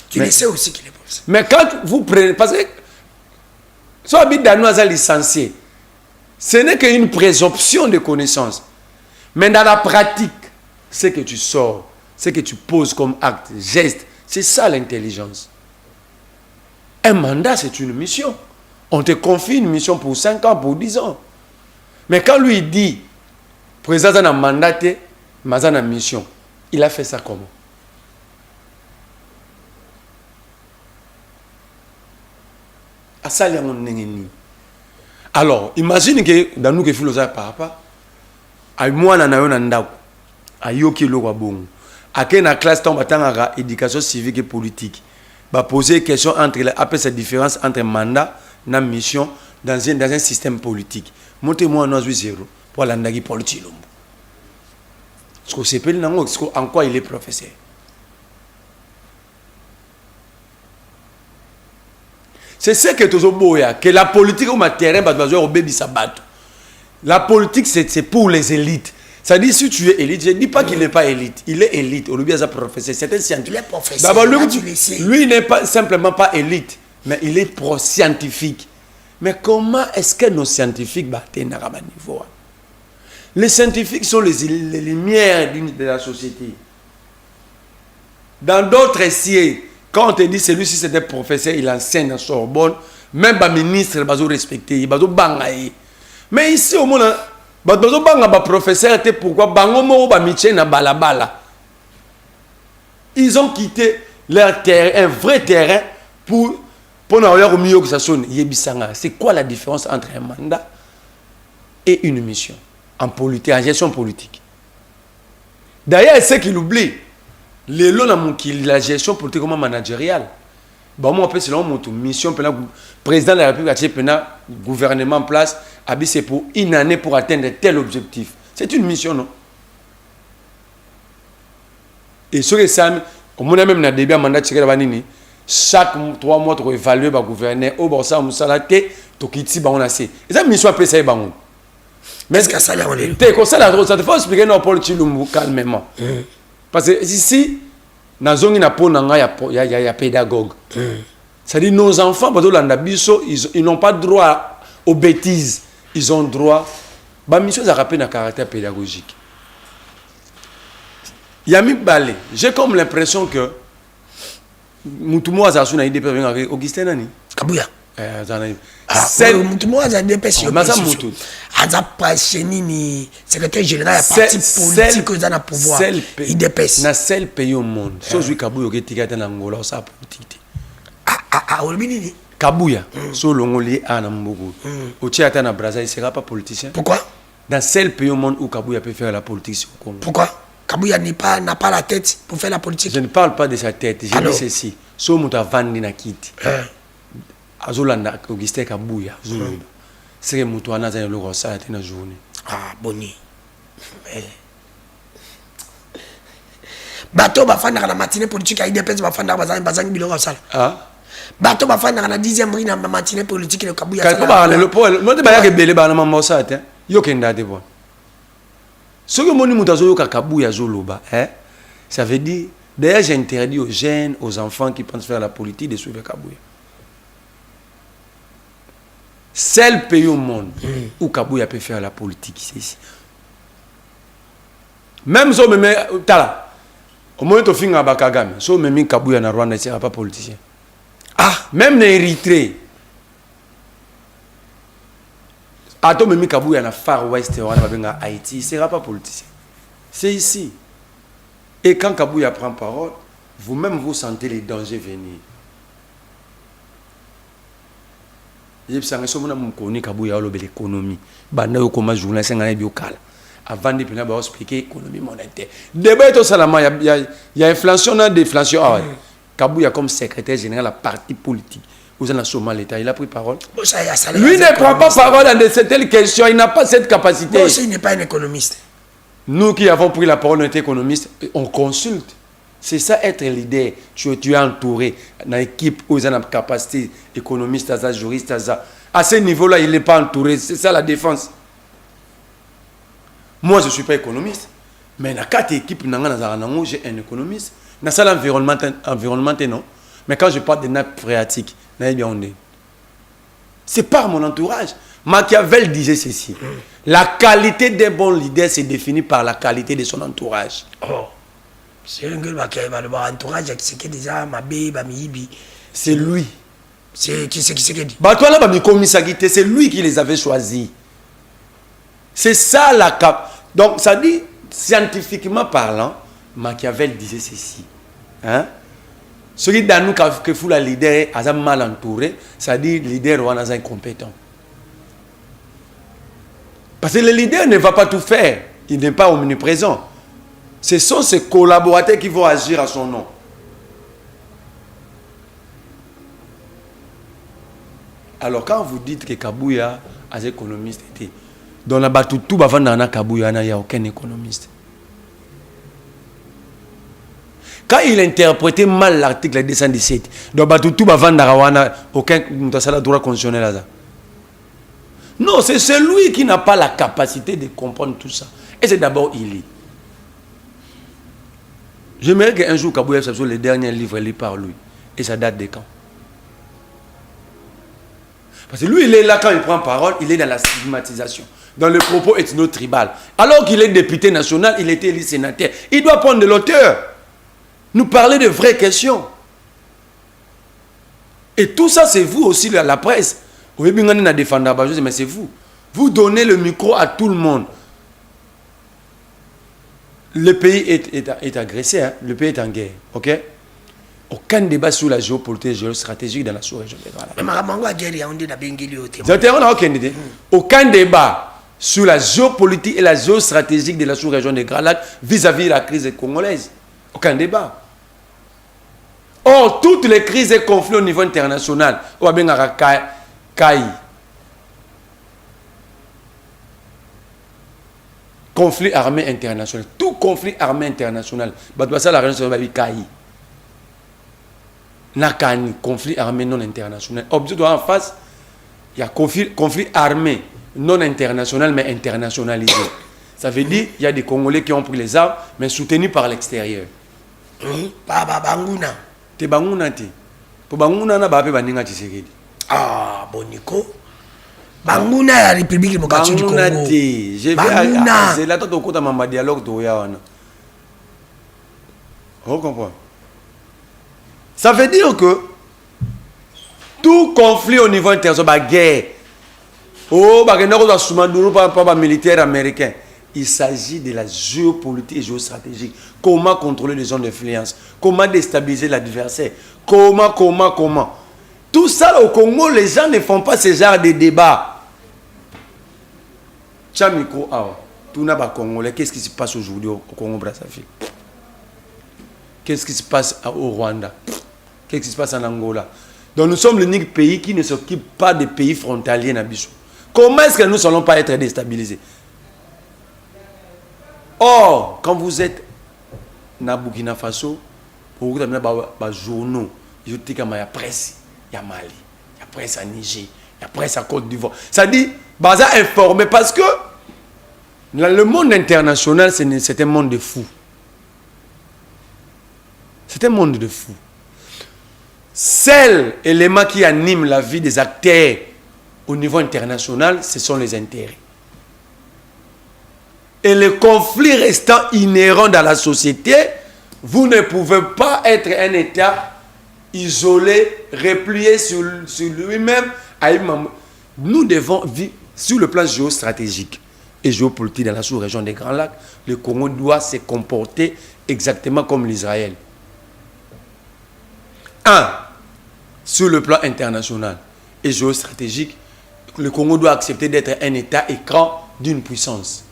Tu le sais aussi qu'il est professeur. Mais quand vous prenez... Parce que... Soit habite dans nous licencié, ce n'est qu'une présomption de connaissance. Mais dans la pratique, ce que tu sors, ce que tu poses comme acte, geste, c'est ça l'intelligence. Un mandat, c'est une mission. On te confie une mission pour 5 ans, pour 10 ans. Mais quand lui dit, président a mandaté, mais a mission, il a fait ça comment? Alors, imagine que dans nous, que philosophe papa, à moi, na yo nandako, à yoki lo wabongo, à quelle classe tombe à éducation civique et politique. Va poser une question entre cette différence entre mandat et mission dans un système politique. Montrez-moi un 0 pour l'andagi Paul Tshilumbu. En quoi il est professeur? C'est ce que tu as que la politique au terrain la politique c'est pour les élites. Ça dit si tu es élite, je ne dis pas qu'il n'est pas élite. Il est élite. Au lieu de professeur, c'est un scientifique. Il est professeur. D'abord, lui n'est pas simplement pas élite, mais il est pro-scientifique. Mais comment est-ce que nos scientifiques battent à niveau? Les scientifiques sont les lumières de la société. Dans d'autres sièges, quand on te dit celui-ci c'est un professeur, il enseigne à Sorbonne, même le ministre, il va respecter, il va bangayer. Mais ici au monde, professeur, pourquoi ils ont quitté leur terrain, un vrai terrain pour avoir au mieux que ça sonne. C'est quoi la différence entre un mandat et une mission en politique, en gestion politique? D'ailleurs, c'est qu'il oublie. Les lots la gestion politique comme managériale. Bon, moi, selon mon mission, le président de la République a un gouvernement en place, c'est pour une année pour atteindre tel objectif. C'est une mission, non? Et ce que ça, on a même début mandat chaque 3 mois, tu évaluer le gouvernement. Oh, bon, ça, on s'en a été, tu quittes, on a assez. Et ça, mission après, c'est bon. Mais est-ce que ça, là, on est là? Ça te faut expliquer nos politiques calmement. Parce que ici, dans la zone, il y a pédagogue. C'est-à-dire nos enfants, ils n'ont pas droit aux bêtises. Ils ont droit. La mission, ça rappelle un caractère pédagogique. Il y a mis balé. J'ai comme l'impression que Moutoumou Azasou n'a idée avec Augustin Nani. Kabouya. C'est Moutoumou Azasou n'a pas ni secrétaire général du parti politique que dans le pouvoir. Il na seul pays au monde. Sauf que Kabouya qui tigate en Angola, ça politique. Olbini. Kabouya, so l'ongolais à Nambogo. Au Tchata na Brazza, il ne sera pas politicien. Pourquoi? Dans seul pays au monde où Kabouya peut faire la politique au Congo. Pourquoi? Kabouya n'a pas la tête pour faire la politique. Je ne parle pas de sa tête. Je dis ceci. So Mouta Vandi na Kiti. Azolanda Augustin Kabouya. C'est que Mouta Naza le roi ça na journée. Ah boni. Bateau va faire la matinée politique à IDPS va faire bazang biloko sala. Ah. Bateau va faire la 10e rue na matinée politique le Kabouya. Quand ba le pole, non de ba ya ke belé ba na mama ça te. Yo kenda de bon. Ce que moni Mouta zo Kabouya zoloba, ça veut dire d'ailleurs j'ai interdit aux jeunes, aux enfants qui pensent faire la politique de suivre Kabouya. Seul pays au monde où Kabouya peut faire la politique, c'est ici. Même si on me met tala, au moment où on finit à Bakagame, si on me met Kabouya na Rwanda, il ne sera pas politicien. Ah, même en Érythrée, à toi, même Kabouya na Far West, en Haïti, il ne sera pas politicien. C'est ici. Et quand Kabouya prend parole, vous-même vous sentez les dangers venir. Je sais que si vous connaissez Kabouya l'économie, comment journaliste avant de venir expliquer l'économie monétaire. Débat est au Salama, il y a inflation, déflation. Kabouya comme secrétaire général de la partie politique. Vous avez Somal l'État, il a pris parole. Lui ne prend pas parole dans certaines questions, il n'a pas cette capacité. Moi aussi, il n'est pas un économiste. Nous qui avons pris la parole, on était économistes, on consulte. C'est ça être leader. Tu es entouré dans l'équipe où ils ont la capacité économiste, juriste. À ce niveau-là, il n'est pas entouré. C'est ça la défense. Moi, je ne suis pas économiste. Mais dans 4 équipes, j'ai un économiste. Dans ça, l'environnement, non. Mais quand je parle de nappes phréatiques, c'est par mon entourage. Machiavel disait ceci. La qualité d'un bon leader se définit par la qualité de son entourage. Oh. C'est un gars qui a un entourage qui est déjà c'est lui. C'est qui dit? C'est lui qui les avait choisis. C'est ça la cap. Donc ça dit, scientifiquement parlant, Machiavel disait ceci. Hein? Celui dans nous qui fout la leader est mal entouré, ça dit leader est incompétent. Parce que le leader ne va pas tout faire. Il n'est pas omniprésent. Ce sont ses collaborateurs qui vont agir à son nom. Alors quand vous dites que Kabouya a un économiste, dans la Batoutou, Kabouya, il n'y a aucun économiste. Quand il interprétait mal l'article 217, dans Batoutou, aucun droit constitutionnel. Non, c'est celui qui n'a pas la capacité de comprendre tout ça. Et c'est d'abord il lit. J'aimerais qu'un jour Kabouya soit le dernier livre lu par lui. Et ça date de quand? Parce que lui, il est là quand il prend parole, il est dans la stigmatisation, dans le propos ethno-tribal. Alors qu'il est député national, il était élu sénateur. Il doit prendre de l'auteur, nous parler de vraies questions. Et tout ça, c'est vous aussi, la presse. Mais c'est vous. Vous donnez le micro à tout le monde. Le pays est agressé, hein? Le pays est en guerre. Ok? Aucun débat sur la géopolitique géostratégique dans la sous-région. Mais Maramango a guerre, on dit la Bengueli au thème. Aucun débat sur la géopolitique et la géostratégie de la sous-région des Grands Lacs vis-à-vis de la crise congolaise. Aucun débat. Or, toutes les crises et conflits au niveau international, on va bien CAI. Conflit armé international. Tout conflit armé international. Ça, la région de CAI. Nakani, conflit armé non international. Objet en face, il y a conflit armé non international, mais internationalisé. Ça veut dire qu'il y a des Congolais qui ont pris les armes, mais soutenus par l'extérieur. Banguna. Te Banguna te. Pour Banguna, na ba pe baninga Tshisekedi. Ah, Boniko. Banguna la République démocratique du Congo. Banguna te. Je vais c'est là tout au cours de ma dialogue to ya wana. On comprend. Ça veut dire que tout conflit au niveau international, guerre, par militaire américain, il s'agit de la géopolitique et géostratégique. Comment contrôler les zones d'influence, comment déstabiliser l'adversaire, comment. Tout ça au Congo, les gens ne font pas ce genre de débat. Chamiko, tout n'a pas Congolais. Qu'est-ce qui se passe aujourd'hui au Congo-Brazzaville? Qu'est-ce qui se passe au Rwanda? Qu'est-ce qui se passe en Angola? Donc nous sommes l'unique pays qui ne s'occupe pas des pays frontaliers Nabissou. Comment est-ce que nous ne allons pas être déstabilisés? Or, quand vous êtes na Burkina Faso, vous avez des journaux, il y a presse, il y a Mali, il y a presse à Niger, il y a presse à Côte d'Ivoire. Ça dit, baza informé parce que le monde international, c'est un monde de fous. C'est un monde de fous. Seul élément qui anime la vie des acteurs au niveau international, ce sont les intérêts. Et les conflits restant inhérents dans la société, vous ne pouvez pas être un État isolé, replié sur lui-même. Nous devons vivre sur le plan géostratégique et géopolitique dans la sous-région des Grands Lacs. Le Congo doit se comporter exactement comme l'Israël. Sur le plan international et géostratégique, le Congo doit accepter d'être un État écran d'une puissance.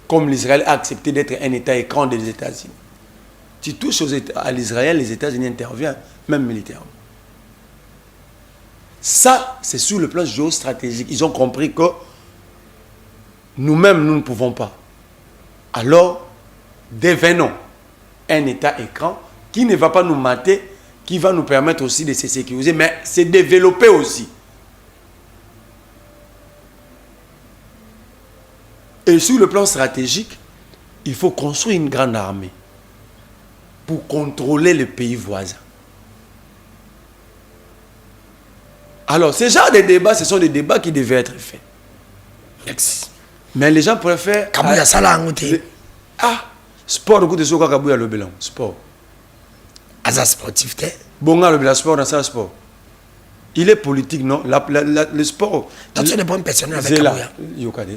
Comme l'Israël a accepté d'être un État écran des États-Unis. Tu touches à l'Israël, les États-Unis interviennent, même militairement. Ça, c'est sur le plan géostratégique. Ils ont compris que nous-mêmes, nous ne pouvons pas. Alors, devenons un État écran qui ne va pas nous mater, qui va nous permettre aussi de se sécuriser, mais se développer aussi. Et sur le plan stratégique, il faut construire une grande armée pour contrôler les pays voisins. Alors, ce genre de débats, ce sont des débats qui devaient être faits. Merci. Mais les gens préfèrent... Kabouya Salangote. Sport, écoute, c'est quoi Kabouya le bilan? Sport. Asa sportif, t'es? Bonga le bilan, sport, dans ça, sport. Il est politique, non? Le sport... Toi, tu es des bonnes personnes avec Kabouya.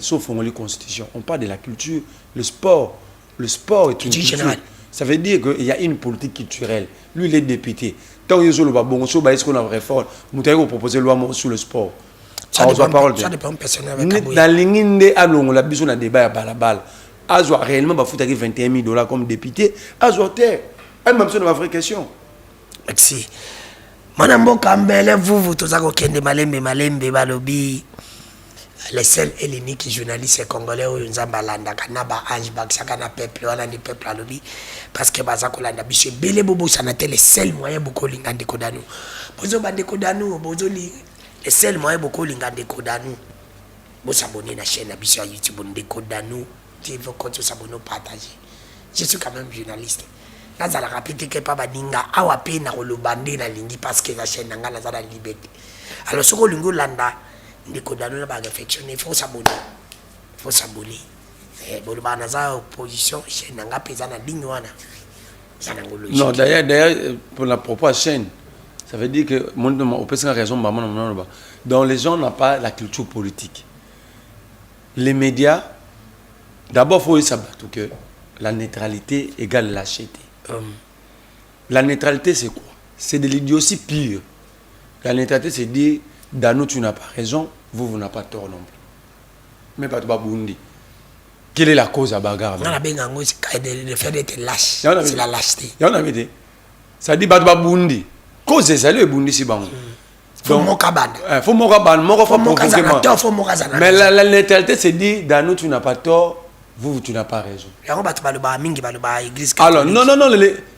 Sauf on lit constitution. On parle de la culture. Le sport est une culture. Général. Ça veut dire qu'il y a une politique culturelle. Lui, il est député. Tant qu'il y a le bon, est-ce qu'on a une réforme? Nous avons proposé loi sur le sport. Ça dépend de personnes avec Kabouya. Dans l'inginde, on a besoin d'un débat à balabal. Azoua réellement, il faut 21 000 $ comme député. Azoua terre. Elle m'a besoin de ma vraie question. Merci. Manambo Kambele, vous tous à Kende Malembe, Balobi. Les seuls et l'unique journalistes congolais où nous avons balanda kanaba ange bakisakana peuple wala ni peuple alobi parce que bazakolanda biso belé bobo ça n'a les seuls moyens beaucoup linga ndeko danu bozo ba ndeko danu bozo li les seuls moyens beaucoup linga ndeko danu bo s'abonner na chaîne biso YouTube ndeko danu tu veux qu'on s'abonne partager. Je suis quand même journaliste. Nazala rappeler que pas baninga awa pe na kolobande na lingi parce que la chaîne nanga nazala liberté. Alors ce que lingo landa ndeko danu na ba réflexion il faut s'abonner. Il faut s'abonner. Eh bon ba naza opposition chaîne nanga pesa na ligne wana. Ça n'angologie. Non, d'ailleurs pour la propre chaîne, ça veut dire que mon opposition a raison maman. Donc les gens n'ont pas la culture politique. Les médias d'abord faut savoir que la neutralité égale lâcheté. La neutralité, c'est quoi? C'est de l'idiotie pure. La neutralité, c'est dire, Dano, tu n'as pas raison, vous n'avez pas tort non plus. mais pas de bundi. Quelle est la cause à bagarre? On a bien gagné de faire d'être lâche. C'est la lâcheté. Il y en a dit. Ça dit pas de bundi. Cause c'est ça le bundi si bon. Faut mon cabane. Faut mon cabane, mon profondément. Mais la neutralité c'est dit dans nous tu n'as pas tort, vous tu n'as pas raison. Alors non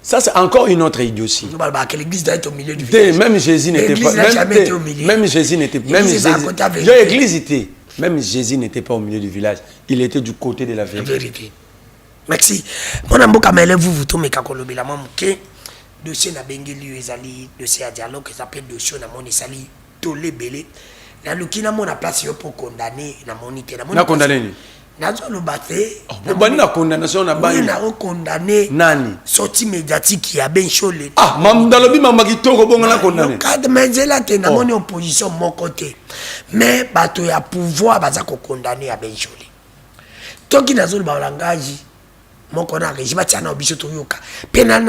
ça c'est encore une autre idiotie. L'église doit être au milieu du village. Même Jésus n'était pas même Jésus n'était même Jésus même Jésus n'était pas au milieu du village, il était du côté de la vérité. Merci. Mon amour kamele vous tombe kakolobela mamuke dossier na bengeli ezali dossier à dialogue qui s'appelle dossier na moni sali tolé belé na lukina mona place yo pour condamner na monité na condamner ni nazo lo baté bani na condamnation na bani na condamner nani sortie médiatique ya benchole mamdalobi mama kitoko bonga na condamner cadre menzela te na moni opposition mon côté mais bato ya pouvoir baza ko condamner ya benchole toki nazo lo ba langage mon kona régime tiana obiso to yoka pena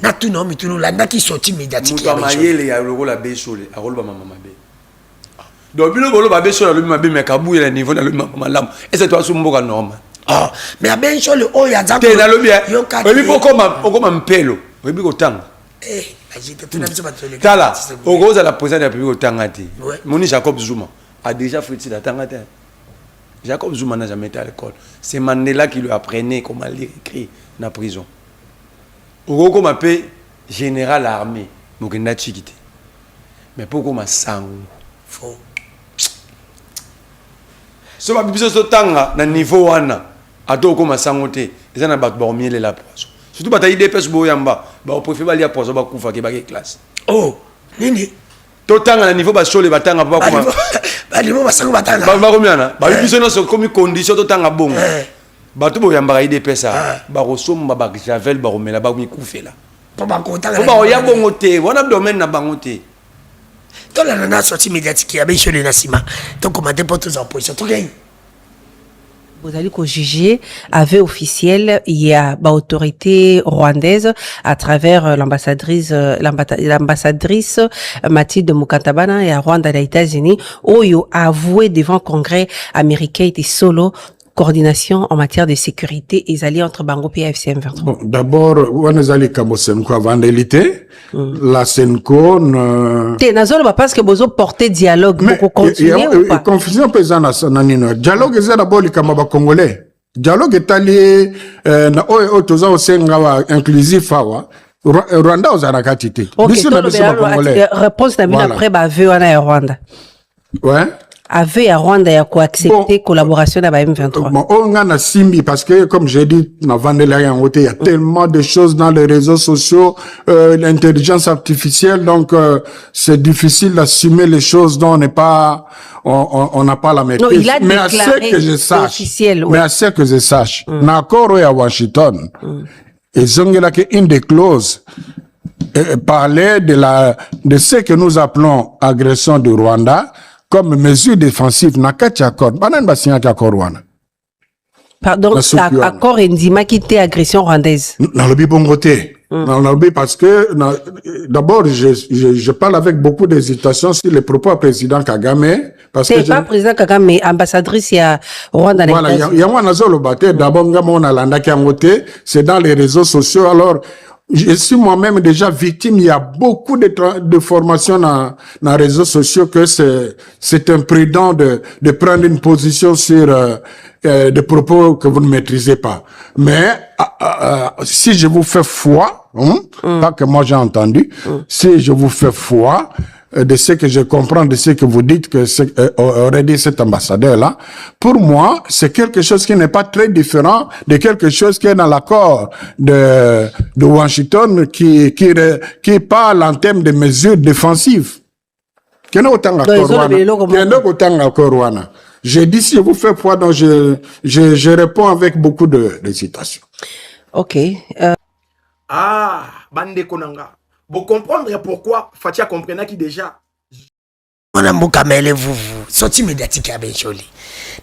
na tout non mituno la ndaki sorti médiatique ya mayele ya logo la besole a rolo ba mama mabe donc bino bolo ba besole le mabe me kabu ya niveau na le mama lam et c'est toi sumboka normal mais benchole o ya za te na lobi obi pokoma mpelo obi ko tanga tala ogoza la présidente de la République tanga te moni Jacob Zuma a déjà fait la tanga te. Jacob Zuma n'a jamais été à l'école. C'est Mandela qui lui apprenait comment lire et écrire dans la prison. Oko m'appelle général armé, Mokenda Chikite. Mais pourquoi m'a sang? Faux. Ce qui est ce temps na niveau wana, ato ko m'a sangote, ils en a battu bormier les la poisson. Surtout bataille des pêches boyamba, ba au préfet balia poisson ba kufa ke ba classe. Oh, nini? To tanga na niveau ba sole batanga ba kuma. Ba niveau ba sango batanga. Ba combien ba biso na so comme condition to tanga bongo. Bato boyamba ide pesa ba rosomba ba javel ba romela ba mi kufela. Po ba kotanga. Po ba oya bongo te, wana domaine na bango te. To la nana sortie médiatique ya benchole na sima. To commander pour tous en position. To gagne. Vous allez juger avec officiel, il y a autorité rwandaise à travers l'ambassadrice Mathilde Mukantabana et à Rwanda des États-Unis où il a avoué devant le Congrès américain était solo coordination en matière de sécurité et alliés entre Bango et FCM 23. Bon, d'abord, on est allé comme Senko avant d'éliter. La Senko T'es nazolo parce que bozo porter dialogue pour continuer ou pas? Confusion pesant na nino. Dialogue est d'abord les Kamaba Congolais. Dialogue est allé na toza osenga inclusif awa. Rwanda ozarakatite. Ok, réponse na bien après ba veu wana ya Rwanda. Ouais. Avait à Rwanda ya ko accepter collaboration avec M23. Bon, on a simbi parce que comme j'ai dit avant de l'air en il y a tellement de choses dans les réseaux sociaux, l'intelligence artificielle, donc c'est difficile d'assumer les choses dont on n'est pas on n'a pas la maîtrise. Non, il a mais à ce que je sache, mais à ce que je sache, d'accord à Washington. Et zongela que une des clauses parlait de ce que nous appelons agression du Rwanda comme mesure défensive na kati accord banan ba signé accord wana. Pardon, l'accord indima qui était agression rwandaise. Dans le bongoté. Dans le parce que d'abord je parle avec beaucoup d'hésitation sur les propos du président Kagame parce que pas président Kagame mais ambassadrice ya Rwanda. Voilà, il y a un zolo baté d'abord ngamo na landa kangote, c'est dans les réseaux sociaux alors je suis moi-même déjà victime. Il y a beaucoup de formations dans les réseaux sociaux que c'est imprudent de prendre une position sur des propos que vous ne maîtrisez pas. Mais si je vous fais foi, pas que moi j'ai entendu, si je vous fais foi de ce que je comprends, de ce que vous dites que aurait dit cet ambassadeur-là, pour moi, c'est quelque chose qui n'est pas très différent de quelque chose qui est dans l'accord de Washington qui parle en termes de mesures défensives. J'ai dit si je vous fais foi, donc je réponds avec beaucoup de citations. Ok. Bande Konanga. Vous comprendre pourquoi Fatia comprenait qui déjà. On a beaucoup kamele vous sorti médiatique à Bencholi.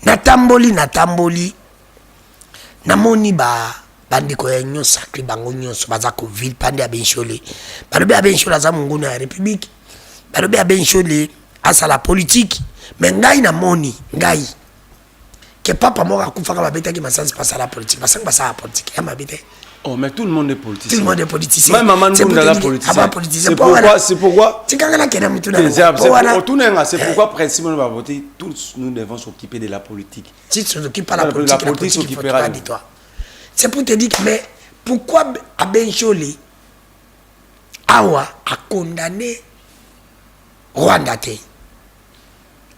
Natamboli. Namoni bande ko yanyo sacré bango nyonso bazako ville pande à Bencholi. Balobi à Bencholi za munguna ya République. Balobi à Bencholi asa la politique. Mais ngai namoni ngai que papa m'a fait ma bête qui m'a sens passer à la politique. Parce que ça à la politique. Il m'a bête. Oh, mais tout le monde est politicien. Tout le monde est politicien. Même maman nous dans la politique. C'est pourquoi. C'est pourquoi, principalement, va voter. Tous nous devons s'occuper de la politique. Si tu t'occupes pas de la politique s'occupera de toi. C'est pour te dire que, mais pourquoi Abencholi Awa a condamné Rwanda?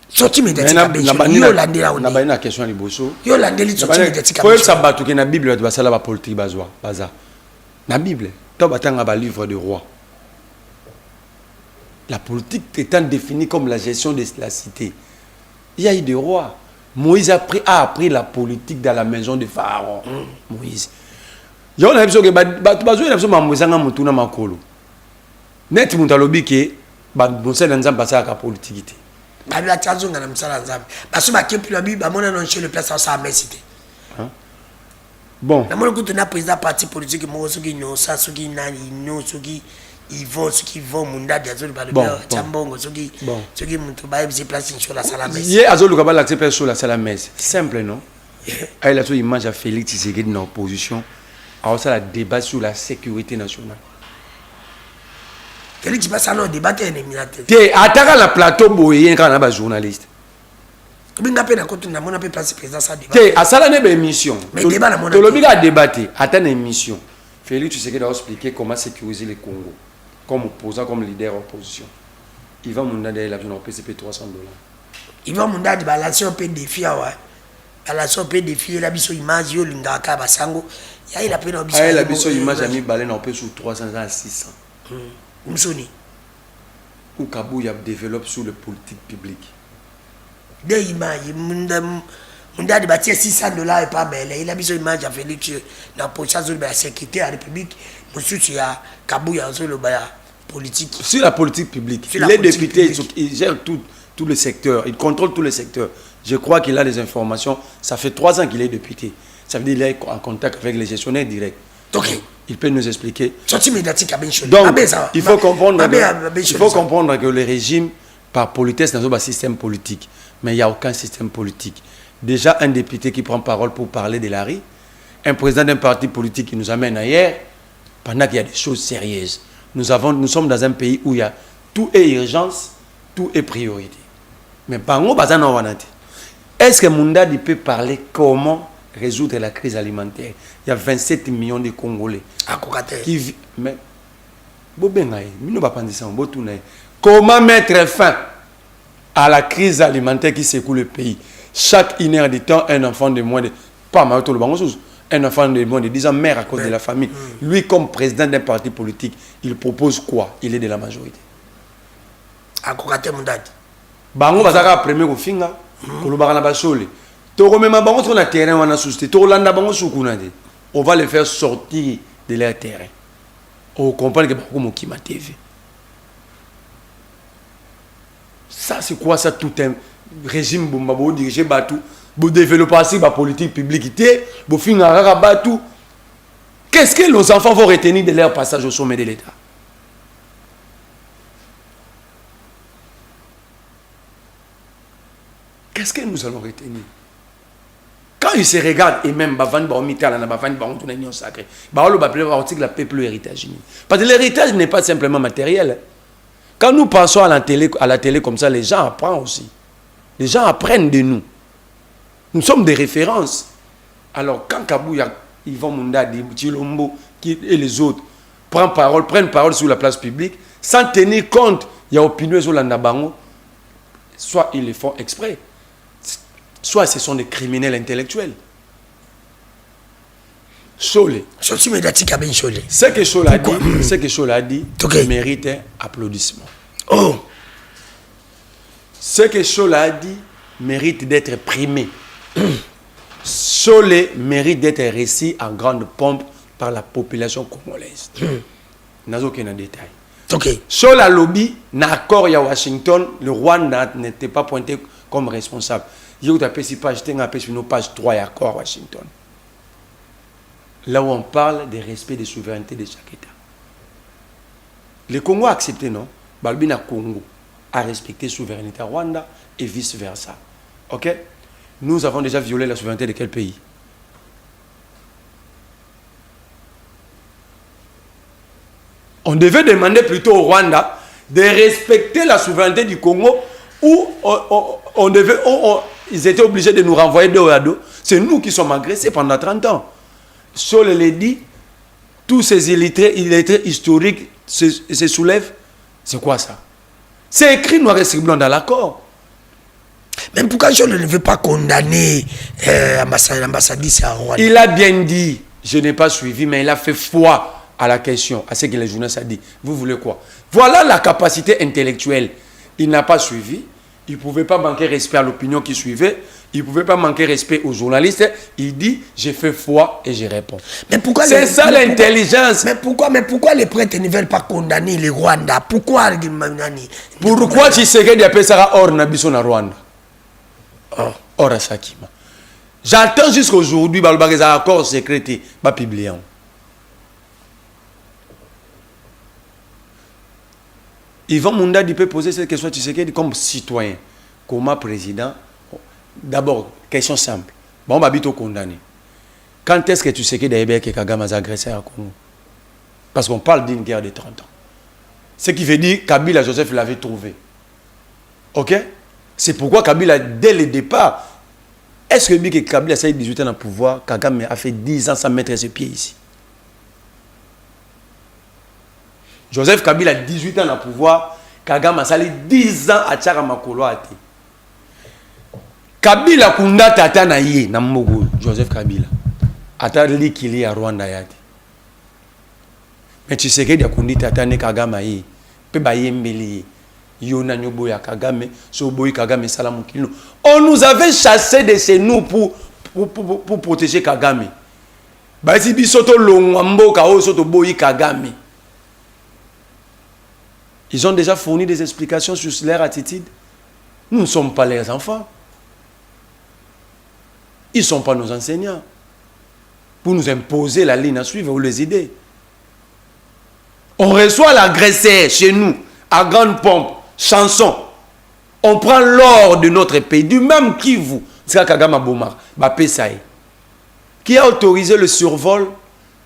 Sorti médiatique Abencholi. Yolande là on est. Na question à Liboso. Yolande li sorti médiatique. Faut ça battu que na Bible doit ça la politique bazoa baza. Na Bible, toi batanga ba livre de roi. La politique étant définie comme la gestion de la cité. Il y a eu des rois. Moïse a appris la politique dans la maison de Pharaon. Moïse. Il y a une chose que bazoa na so mamwezanga mutu na makolo. Net muntalobi ke ba bonse na nzamba sa ka politique. Babi atazonga na msala nzambe. Baso ba kepi la Bible amona non chez le place ça a cité. Bon. Na mona kutu na président parti politique mo soki no sa soki nani no soki ils vont munda de azol ba le chambongo soki muntu ba se place sur la salle messe. Hier azol ka ba l'accepter sur la salle messe. Simple non? Elle a tout image à Félix Tshisekedi dans l'opposition. Alors ça la débat sur la sécurité nationale. Félix tu passes alors débattre ennemi la tête. Té ataka la plateau boye quand na ba journaliste. Binga pe na kotu na mona pe place président ça débat. Té asala ne ba émission. Mais débat la mona. To lobi ga débattre, attend émission. Félix Tshisekedi a expliqué comment sécuriser le Congo comme opposant comme leader opposition. Il va munda de la au PCP $300. Il va munda de balation pe défi wa. Balation pe défi la biso image yo lingaka basango. Ya il a pe na biso. La biso image a mis balé na pe sur 300 à 600. Msoni. Ou Kabouya développe sur le politique publique. Des images, munda de bâtir $600 et pas belle. Il a besoin d'image à Félix dans la position de la sécurité à la République. Monsieur, il y a Kabouya sur le politique. Sur la politique publique. Il est député, il gère tout le secteur, il contrôle tous les secteurs. Je crois qu'il a les informations. Ça fait 3 ans qu'il est député. Ça veut dire qu'il est en contact avec les gestionnaires directs. Ok. Il peut nous expliquer. Donc, il faut comprendre que le régime, par politesse, n'a pas un système politique. Mais il n'y a aucun système politique. Déjà, un député qui prend parole pour parler de la rue, un président d'un parti politique qui nous amène ailleurs, pendant qu'il y a des choses sérieuses. Nous sommes dans un pays où il y a tout est urgence, tout est priorité. Mais par contre, est-ce que Mundadi peut parler comment résoudre la crise alimentaire? Il y a 27 millions de Congolais qui vivent. Mais comment mettre fin à la crise alimentaire qui secoue le pays? Chaque 1 heure de temps, un enfant de moins de un enfant de moins de 10 ans meurt à cause de la famine. Lui, comme président d'un parti politique, il propose quoi? Il est de la majorité. Bango bazaka premier ko finga ko na basole. On va les faire sortir de leur terrain. On comprend que ça c'est quoi ça tout un régime bombabo dirigé Batou, pour développer la politique publique, pour finir Batou. Qu'est-ce que nos enfants vont retenir de leur passage au sommet de l'État? Qu'est-ce que nous allons retenir? Quand ils se regardent, et même la peuple héritage. Parce que l'héritage n'est pas simplement matériel. Quand nous pensons à la télé comme ça, les gens apprennent aussi. Les gens apprennent de nous. Nous sommes des références. Alors quand Kabouya, Yvan Mundadi, Chilombo et les autres prennent parole sur la place publique, sans tenir compte, il y a opinion sur l'Andabango, soit ils le font exprès, soit ce sont des criminels intellectuels. Cholet. Ce que Cholet a dit, mérite applaudissement. Oh. Ce que Cholet a dit mérite d'être primé. Cholet mérite d'être récit en grande pompe par la population congolaise. N'a aucun détail. Cholet lobby, n'accord à Washington, le Rwanda n'était pas pointé comme responsable. Il y a une page 3 et accord à Washington. Là où on parle des respect des souverainetés de chaque État. Le Congo a accepté, non? Balbina Congo a respecté la souveraineté Rwanda et vice-versa. Ok? Nous avons déjà violé la souveraineté de quel pays? On devait demander plutôt au Rwanda de respecter la souveraineté du Congo où ils étaient obligés de nous renvoyer dos à dos. C'est nous qui sommes agressés pendant 30 ans. Sol l'a dit, tous ces illettrés historiques se soulèvent. C'est quoi ça? C'est écrit noir et sur blanc dans l'accord. Même pourquoi je ne veux pas condamner l'ambassadrice à Rwanda? Il a bien dit, je n'ai pas suivi, mais il a fait foi à la question, à ce que les journalistes ont dit. Vous voulez quoi? Voilà la capacité intellectuelle. Il n'a pas suivi. Il ne pouvait pas manquer respect à l'opinion qui suivait. Il ne pouvait pas manquer respect aux journalistes. Il dit, j'ai fait foi et je réponds. Mais pourquoi c'est ça l'intelligence. Mais pourquoi les prêtres ne veulent pas condamner les Rwandais? Pourquoi tu sais que des Sara hors Nabiso na Rwanda? Hors à Sakima. J'attends jusqu'à aujourd'hui, les accords secrets, pas publié. Yvan Moundadi peut poser cette question, tu sais, comme citoyen, comme président. D'abord, question simple. Bon, on va vite condamner. Quand est-ce que tu sais que Kagame a agressé à Congo? Parce qu'on parle d'une guerre de 30 ans. Ce qui veut dire que Kabila Joseph l'avait trouvé. Ok? C'est pourquoi Kabila, dès le départ, est-ce que Kabila a 18 ans dans le pouvoir, Kagame a fait 10 ans sans mettre ses pieds ici? Joseph Kabila a 18 ans dans le pouvoir, Kagame a sali 10 ans à Tchara Makolo. Kabila Kunda Tata na ye, na Mogo, Joseph Kabila. Atali Kili à Rwanda yati. Mais tu sais que y a Kundi Tata ne Kagame ye, pe ba yembeli Yona Nyobo ya Kagame, Soboyi Kagame Salamu Kilo. On nous avait chassé de chez nous pour protéger Kagame. Ba si bisoto longwambo ka o soto boyi Kagame. Ils ont déjà fourni des explications sur leur attitude. Nous ne sommes pas leurs enfants. Ils ne sont pas nos enseignants. Pour nous imposer la ligne à suivre ou les idées. On reçoit l'agresseur chez nous, à grande pompe, chanson. On prend l'or de notre pays, du même Kivu. C'est Kagame Bomar, Bapesaï. Qui a autorisé le survol?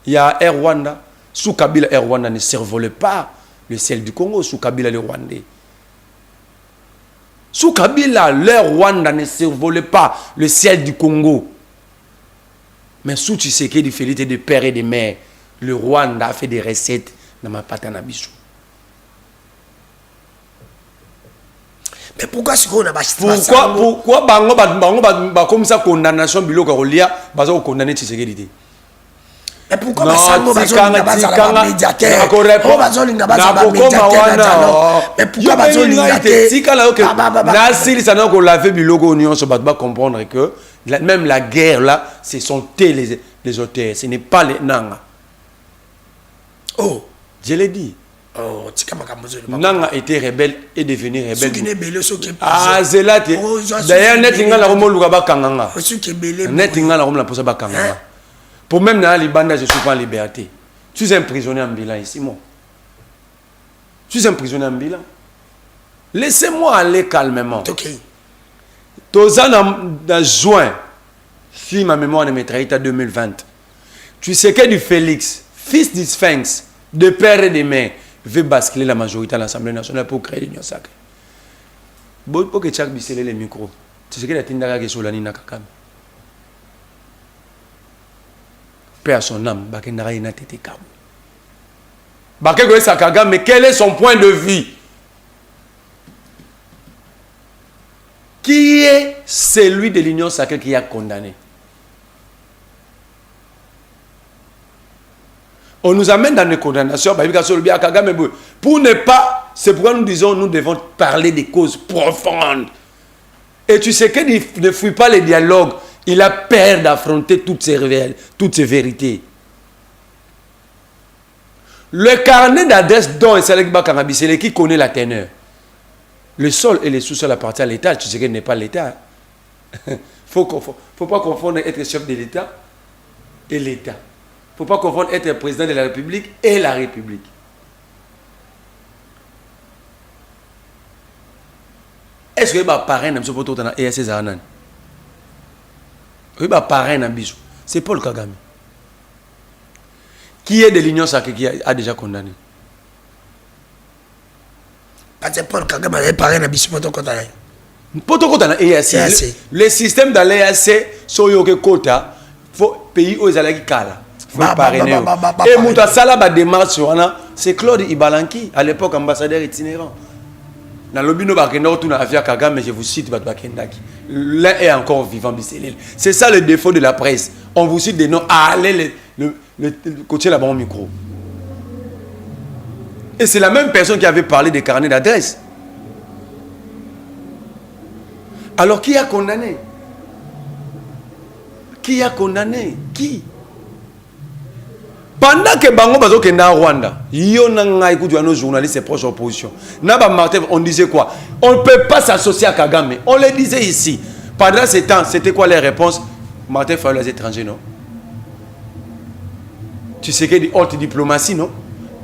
Il y a Air Rwanda. Sous Kabila, Air Rwanda ne survolait pas le ciel du Congo, sous Kabila le Rwandais. Sous Kabila, le Rwanda ne survolait pas le ciel du Congo. Mais sous Tshisekedi, du félité de père et de mère, le Rwanda a fait des recettes dans ma patana bisou. Mais pourquoi ce qu'on a pourquoi bango comme ça condamnation biloko kolia baza ko condamner Tshisekedi? Mais pourquoi Basango bazolinga bazala médiateur? Oh bazolinga bazala médiateur. Mais pourquoi bazolinga te? Nasili ça n'a ko laver biloko union so ba comprendre que même la guerre là, ce sont les auteurs, ce n'est pas les Nanga. Oh, je l'ai dit. Oh, Nanga était rebelle et devenu rebelle. Ah, Zelate. D'ailleurs, Netinga la romo lugaba kanganga. Netinga la romo la posa ba kanganga. Pour même dans Libanda, je suis pas en liberté. Tu es un prisonnier en bilan ici, moi. Tu es un prisonnier en bilan. Laissez-moi aller calmement. Ok. Tozan en juin, si ma mémoire ne me trahit, à 2020. Tu sais que du Félix, fils du Sphinx, de père et de mère, veut basculer la majorité à l'Assemblée nationale pour créer l'Union sacrée. Pour que tu aies les micros, tu sais que la Tindara qui est sur la Nina Kakam. Père à son âme, Bakendara Ina Tete Kabou. Bakendara Sakagam, mais quel est son point de vue? Qui est celui de l'Union sacrée qui a condamné? On nous amène dans les condamnations pour ne pas, c'est pourquoi nous disons nous devons parler des causes profondes. Et tu sais qu'il ne fuit pas les dialogues, il a peur d'affronter toutes ces vérités. Le carnet d'adresse dont c'est qui connaît la teneur. Le sol et les sous-sols appartiennent à l'État, tu sais qu'il n'est pas l'État. Il ne faut pas confondre être chef de l'État et l'État. Il ne faut pas confondre être président de la République et la République. Est-ce que les parrains ne sont pas tous dans ESC Zaranan? Oui, bah parrain Nabiso. C'est Paul Kagame. Qui est de l'Union sacrée qui a déjà condamné? Parce que Paul Kagame est parrain Nabiso pour ton condamné. Pour dans l'EAC. Le système dans l'EAC, soyoke quota, faut pays aux alaki kala. Faut parrainer. Et Mouta Salaba démarche sur c'est Claude Ibalanki, à l'époque ambassadeur itinérant. Dans le bino bakenda tout na affaire Kagame, mais je vous cite Bakendaki. L'un est encore vivant Bisselil. C'est ça le défaut de la presse. On vous cite des noms, allez le côté là-bas au micro. Et c'est la même personne qui avait parlé des carnets d'adresse. Alors, qui a condamné? Qui a condamné? Qui? Pendant que Bango Bazo Kenda Rwanda, nos journalistes et proches opposition, Martin, on disait quoi? On ne peut pas s'associer à Kagame. On le disait ici. Pendant ces temps, c'était quoi les réponses? Martin Fayol les étrangers, non? Tu sais qu'il y a haute diplomatie, non?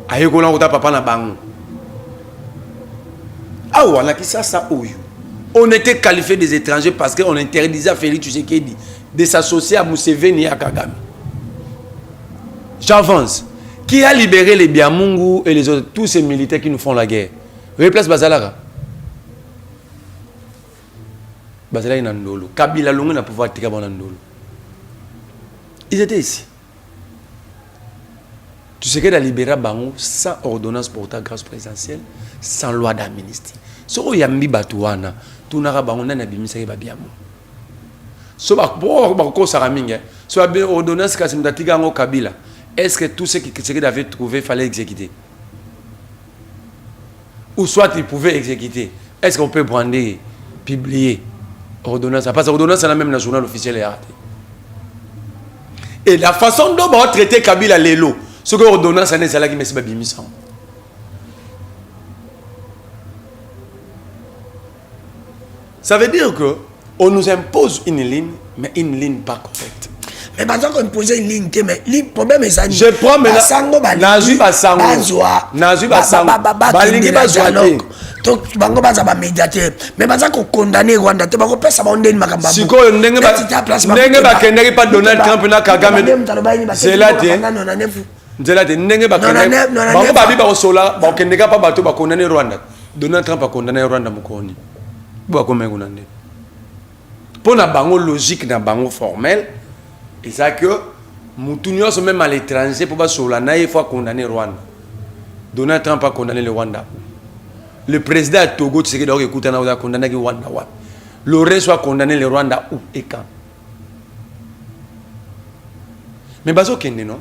Ayekola Ota Papa na Bango. Ah, voilà, qui ça, on était qualifié des étrangers parce qu'on interdisait à Félix Tshisekedi de s'associer à Museveni et à Kagame. J'avance. Qui a libéré les Biamungu et les autres, tous ces militaires qui nous font la guerre? Replace Bazalara. Bazalara Nandolo. Kabila Lungu n'a pouvoir tirer Nandolo. Ils étaient ici. Tu sais qu'il a libéré Bango sans ordonnance portant grâce présidentielle, sans loi d'amnistie. Si on y a mis Batouana, tout n'a pas de bimisa ba biamo. So ba ko saraminga. So ba ordonnance ka simtatiga ngo Kabila. Est-ce que tout ce qui Tshisekedi avait trouvé fallait exécuter? Ou soit il pouvait exécuter. Est-ce qu'on peut brander, publier ordonnance? Parce que ordonnance c'est la même national officiel et arrêté. Et la façon dont on traiter Kabila lelo, ce que ordonnance c'est celle qui me ba bimisa. Ça veut dire que on nous impose une ligne, mais une ligne pas correcte. Mais maintenant qu'on pose une ligne, mais le problème est ça. Je prends maintenant. Nazu Basango. Nazu Basango. Balingi Basango. Donc, bango baza ba médiateur. Mais maintenant qu'on condamne Rwanda, tu vas repasser à Ondé Makamba. Si quoi, n'engue ba kendari pas Donald Trump na Kagame. C'est là t'es. C'est là t'es n'engue ba kendari. Bango ba bi ba sola, ba kendega pas bateau ba condamner Rwanda. Donald Trump a condamné Rwanda mukoni. Pour la bango logique na bango formel, et ça que Moutounios même à l'étranger pour pas sur la il faut condamner Rwanda. Donald Trump a condamné le Rwanda. Le président de Togo, tu sais qu'il a condamné le Rwanda. Le reste a condamné le Rwanda où et quand. Mais bazo kende non.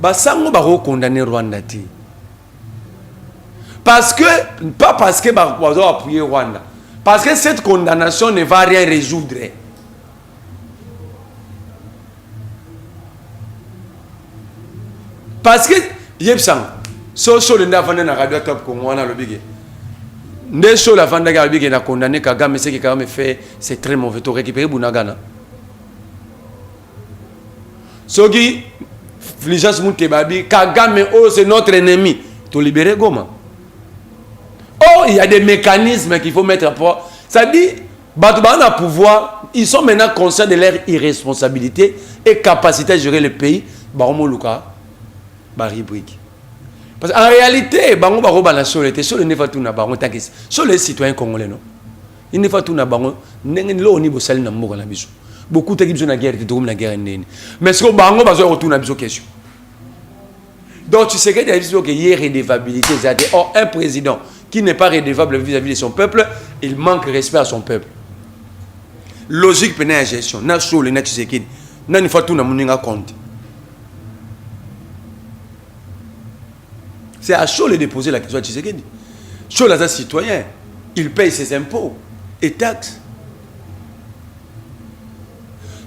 Basango baro condamné Rwanda ti. Parce que, pas parce que Barozo a appuyé Rwanda. Parce que cette condamnation ne va rien résoudre. Parce que, Yepsang, so le navane na radio top Congo na lobige. Ne so la vanda ga lobige na condamné Kagame, ce que Kagame fait, c'est très mauvais. To récupérer Bunagana. Sogi, Flijas Moutebabi, Kagame, oh, c'est notre ennemi. To libérer Goma. Oh, il y a des mécanismes qu'il faut mettre à point. Ça dit, Batouban a pouvoir, ils sont maintenant conscients de leur irresponsabilité et capacité à gérer le pays. Baromo Luka, Baribrik. Parce qu'en réalité, Bango Baro Banasol sur le Nefatuna Baron Takis, sur les citoyens congolais, non? Il ne faut tout n'abango, n'englo au niveau sale n'amour à la biso. Beaucoup d'équipes sont en guerre, de la guerre en mais ce que Bango va retourner à la question. Donc tu sais qu'il y a une irrédévabilité. Or, un président qui n'est pas rédévable vis-à-vis de son peuple, il manque respect à son peuple. Logique pénale à gestion. N'a chaud le tu sais qu'il n'a une fois tout n'a mon compte. C'est à chaud de déposer la question à Tshisekedi. Chaud les citoyens, il paye ses impôts et taxes.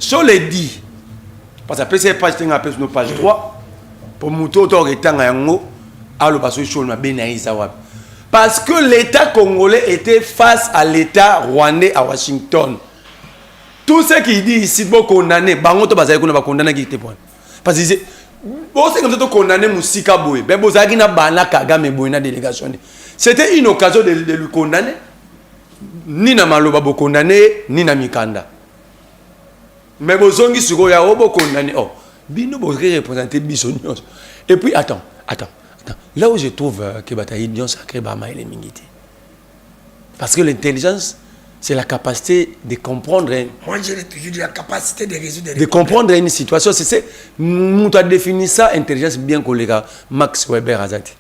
Chaud les dit, parce que c'est page nos page 3. Pour mouto to retanga yango alo baso chol na benaïsa wap parce que l'état congolais était face à l'état rwandais à Washington. Tout ce qu'il dit ici bon condamné bango to bazali ko ba condamné qui était point parce que bon c'est comme ça to condamné musika boy ben bozaki na bana Kagame boy na délégation. C'était une occasion de le condamner. ni na maloba bo condamné ni na mikanda. Mais bozongi suko ya obo condamné. Oh, bino bo représenter biso nyonso. Et puis attends. Là où je trouve que bataille union sacré bama il est mingité. Parce que l'intelligence c'est la capacité de comprendre. Moi j'ai toujours dit la capacité de résoudre de comprendre une situation, c'est nous a défini ça intelligence bien collègue Max Weber Azati.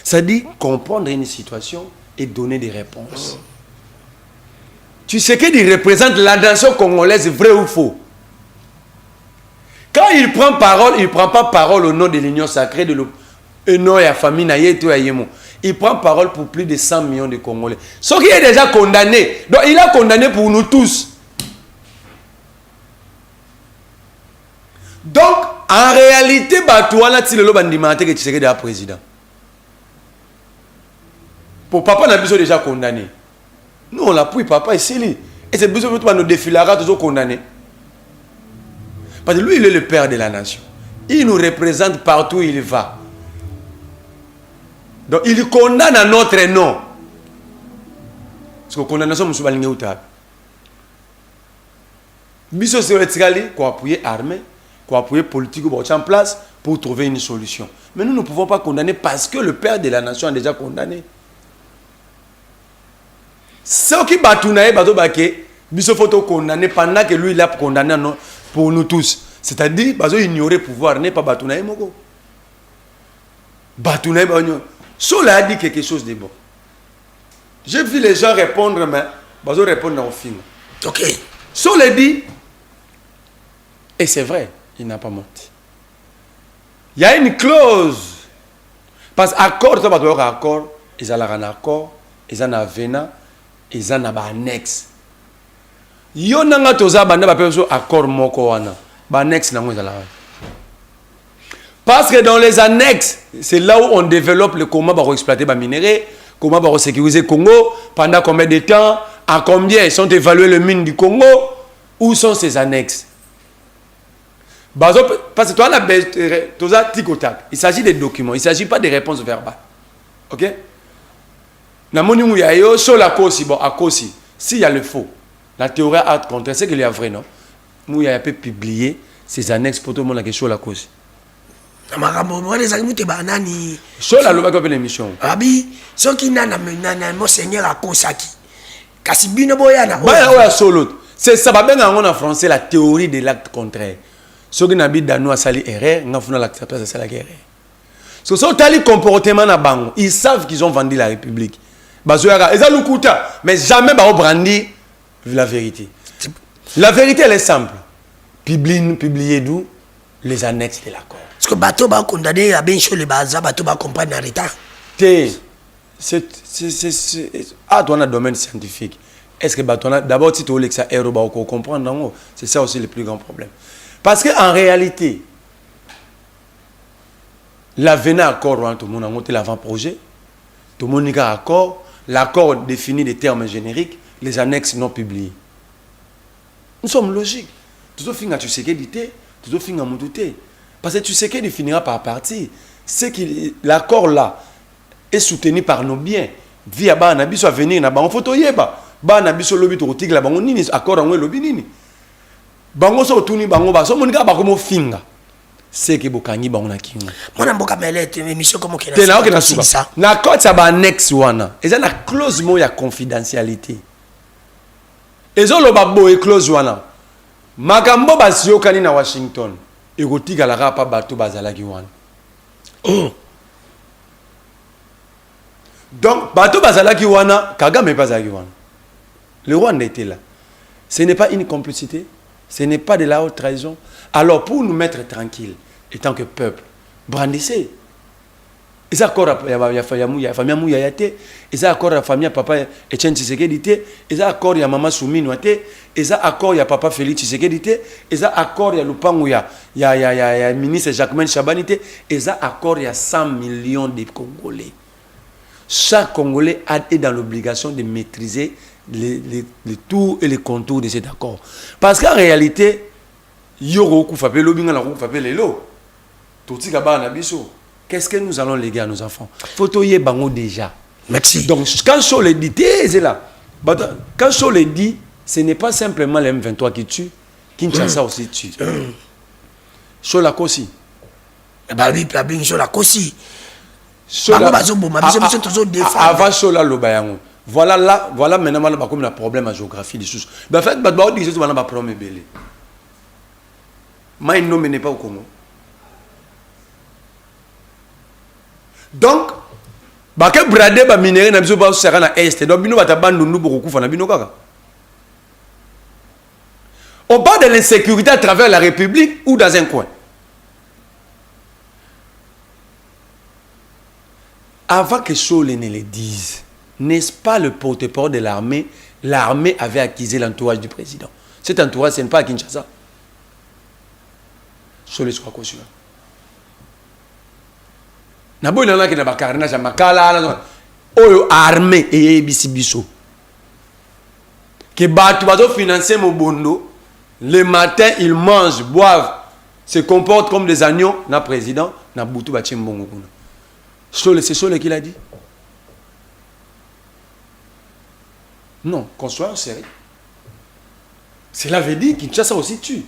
Ça dit comprendre une situation et donner des réponses. Tu sais qu'il représente la nation congolaise, vrai ou faux? Quand il prend parole, il ne prend pas parole au nom de l'union sacrée, de nom et la famille, il prend parole pour plus de 100 millions de Congolais. Ce qui est déjà condamné. Donc il a condamné pour nous tous. Donc, en réalité, Batouana Tilelo Bandimate que tu sais déjà président. Pour papa, on a besoin déjà condamné. Nous, on l'a pris, papa, ici. Et c'est besoin de nous défiler, toujours condamné. Parce que lui, il est le père de la nation. Il nous représente partout où il va. Donc, il condamne à notre nom. Parce que la condamnation, nous sommes au table. Biso Sérétikali, qu'on appuie l'armée, qu'on appuie politique, qu'on en place pour trouver une solution. Mais nous ne pouvons pas condamner parce que le père de la nation a déjà condamné. Ce qui batounaye, biso photo condamné pendant que lui il a condamné pour nous tous. C'est-à-dire, bazo ignorer pouvoir n'est pas batounaye moko. Batounaye bagno. Sola a dit quelque chose de bon. J'ai vu les gens répondre, mais bazo répondre au film. Ok. Sola dit, et c'est vrai, il n'a pas menti. Il y a une clause. Parce qu'accord, ça va être accord, ils ont un accord, ils ont un vena, ils ont un annexe. Yo nanga toza banda ba peso accord moko wana. Ba annexe nango ezala. Parce que dans les annexes, c'est là où on développe le comment pour exploiter les minéraux, comment pour sécuriser le Congo, pendant combien de temps, à combien sont évaluées les mines du Congo, où sont ces annexes. Parce que toi, il s'agit des documents, il ne s'agit pas des réponses verbales. Ok? Sur la cause, bon, à cause, s'il y a le faux, la théorie a contre, c'est qu'il y a vrai, non? Nous, il y a peu publié ces annexes pour tout le monde qui est sur la cause. Sur la loi de l'émission. Abi, ce qui n'a monseigneur à Kosaki. Kasibino Boyana. C'est ça, en français, la théorie de l'acte contraire. Ce qui n'a pas d'annou à sali erreur, on a fait l'acceptation de la guerre. Ce sont les comportements à Bango. Ils savent qu'ils ont vendu la République. Mais jamais ils ont brandi la vérité. La vérité, elle est simple. Publier d'où les annexes de l'accord. Parce que bateau va condamner à bien chaud les bases, bateau va comprendre en retard. Dans le domaine scientifique. Est-ce que d'abord, si tu veux que ça comprendre, c'est ça aussi le plus grand problème. Parce qu'en réalité, l'avenir accord, tout le monde a monté l'avant-projet, tout le monde a accord, l'accord définit des termes génériques, les annexes non publiées. Nous sommes logiques. Tout au final, tu sais qu'il dit, tout au final, mon douté. Parce que tu sais qu'il finira par partir. C'est que l'accord là est soutenu par nos biens. Via Banabi soit venir na bango photo yeba. Banabi so lobi to tigla bango nini accord en lobi nini. Bango so tuni bango ba so monika ba comme finga. C'est que bokangi bango na kinga. Mona mboka melete émission comme que na ok na suka. Na accord ça ba annexe wana. Eza na clause mo ya confidentialité. Ezo loba boy clause wana. Makambo basiyokani na Washington. Egotika la rapa bato bazalaki wana. Donc bato bazalaki wana, Kagame pas zalaki wana. Le Rwanda était là. Ce n'est pas une complicité, ce n'est pas de la haute trahison. Alors pour nous mettre tranquilles, en tant que peuple, brandissez. Et ça encore ya famille yate, et ça encore la famille papa Etienne Tshisekedi té, et ça encore ya maman Soumine té, et ça encore ya papa Félix Tshisekedi té, et ça encore ya lupangu ya ministre Jacquemain Chabani té, et ça encore ya 100 millions de Congolais. Chaque Congolais est dans l'obligation de maîtriser les tours et les contours de cet accord. Parce qu'en réalité, qu'est-ce que nous allons léguer à nos enfants? Faut bango déjà. Merci. Donc, quand je le dis, c'est là. Quand Chole dit, ce n'est pas simplement les M23 qui tuent, Kinshasa aussi tue. Chole aussi. Bah oui, Plabing Chola aussi. Avant Chola Lobayango. Voilà là, voilà maintenant là comme un problème à géographie des choses. En fait, bah on dit que c'est un problème belé. Mais il n'est pas au Congo. Donc, bah que Bradé ba minéré na biso ba sera na est. Donc bino ba tabandu ndu beaucoup fa na bino kaka. On parle de l'insécurité à travers la République ou dans un coin. Avant que Chole ne le dise, n'est-ce pas le porte-parole de l'armée? L'armée avait acquis l'entourage du président. Cet entourage, ce n'est pas à Kinshasa. Chole soit conscient. Nabo il y en a qui n'ont pas carrément makala. Oyo armée et biso. Que batu bazo financer mon bondo. Le matin, ils mangent, boivent, se comportent comme des agneaux. Na président, na boutou bati mbongo kuna. C'est Chole qui l'a dit. Non, qu'on soit en série. Cela veut dire qu'il ça aussi tue.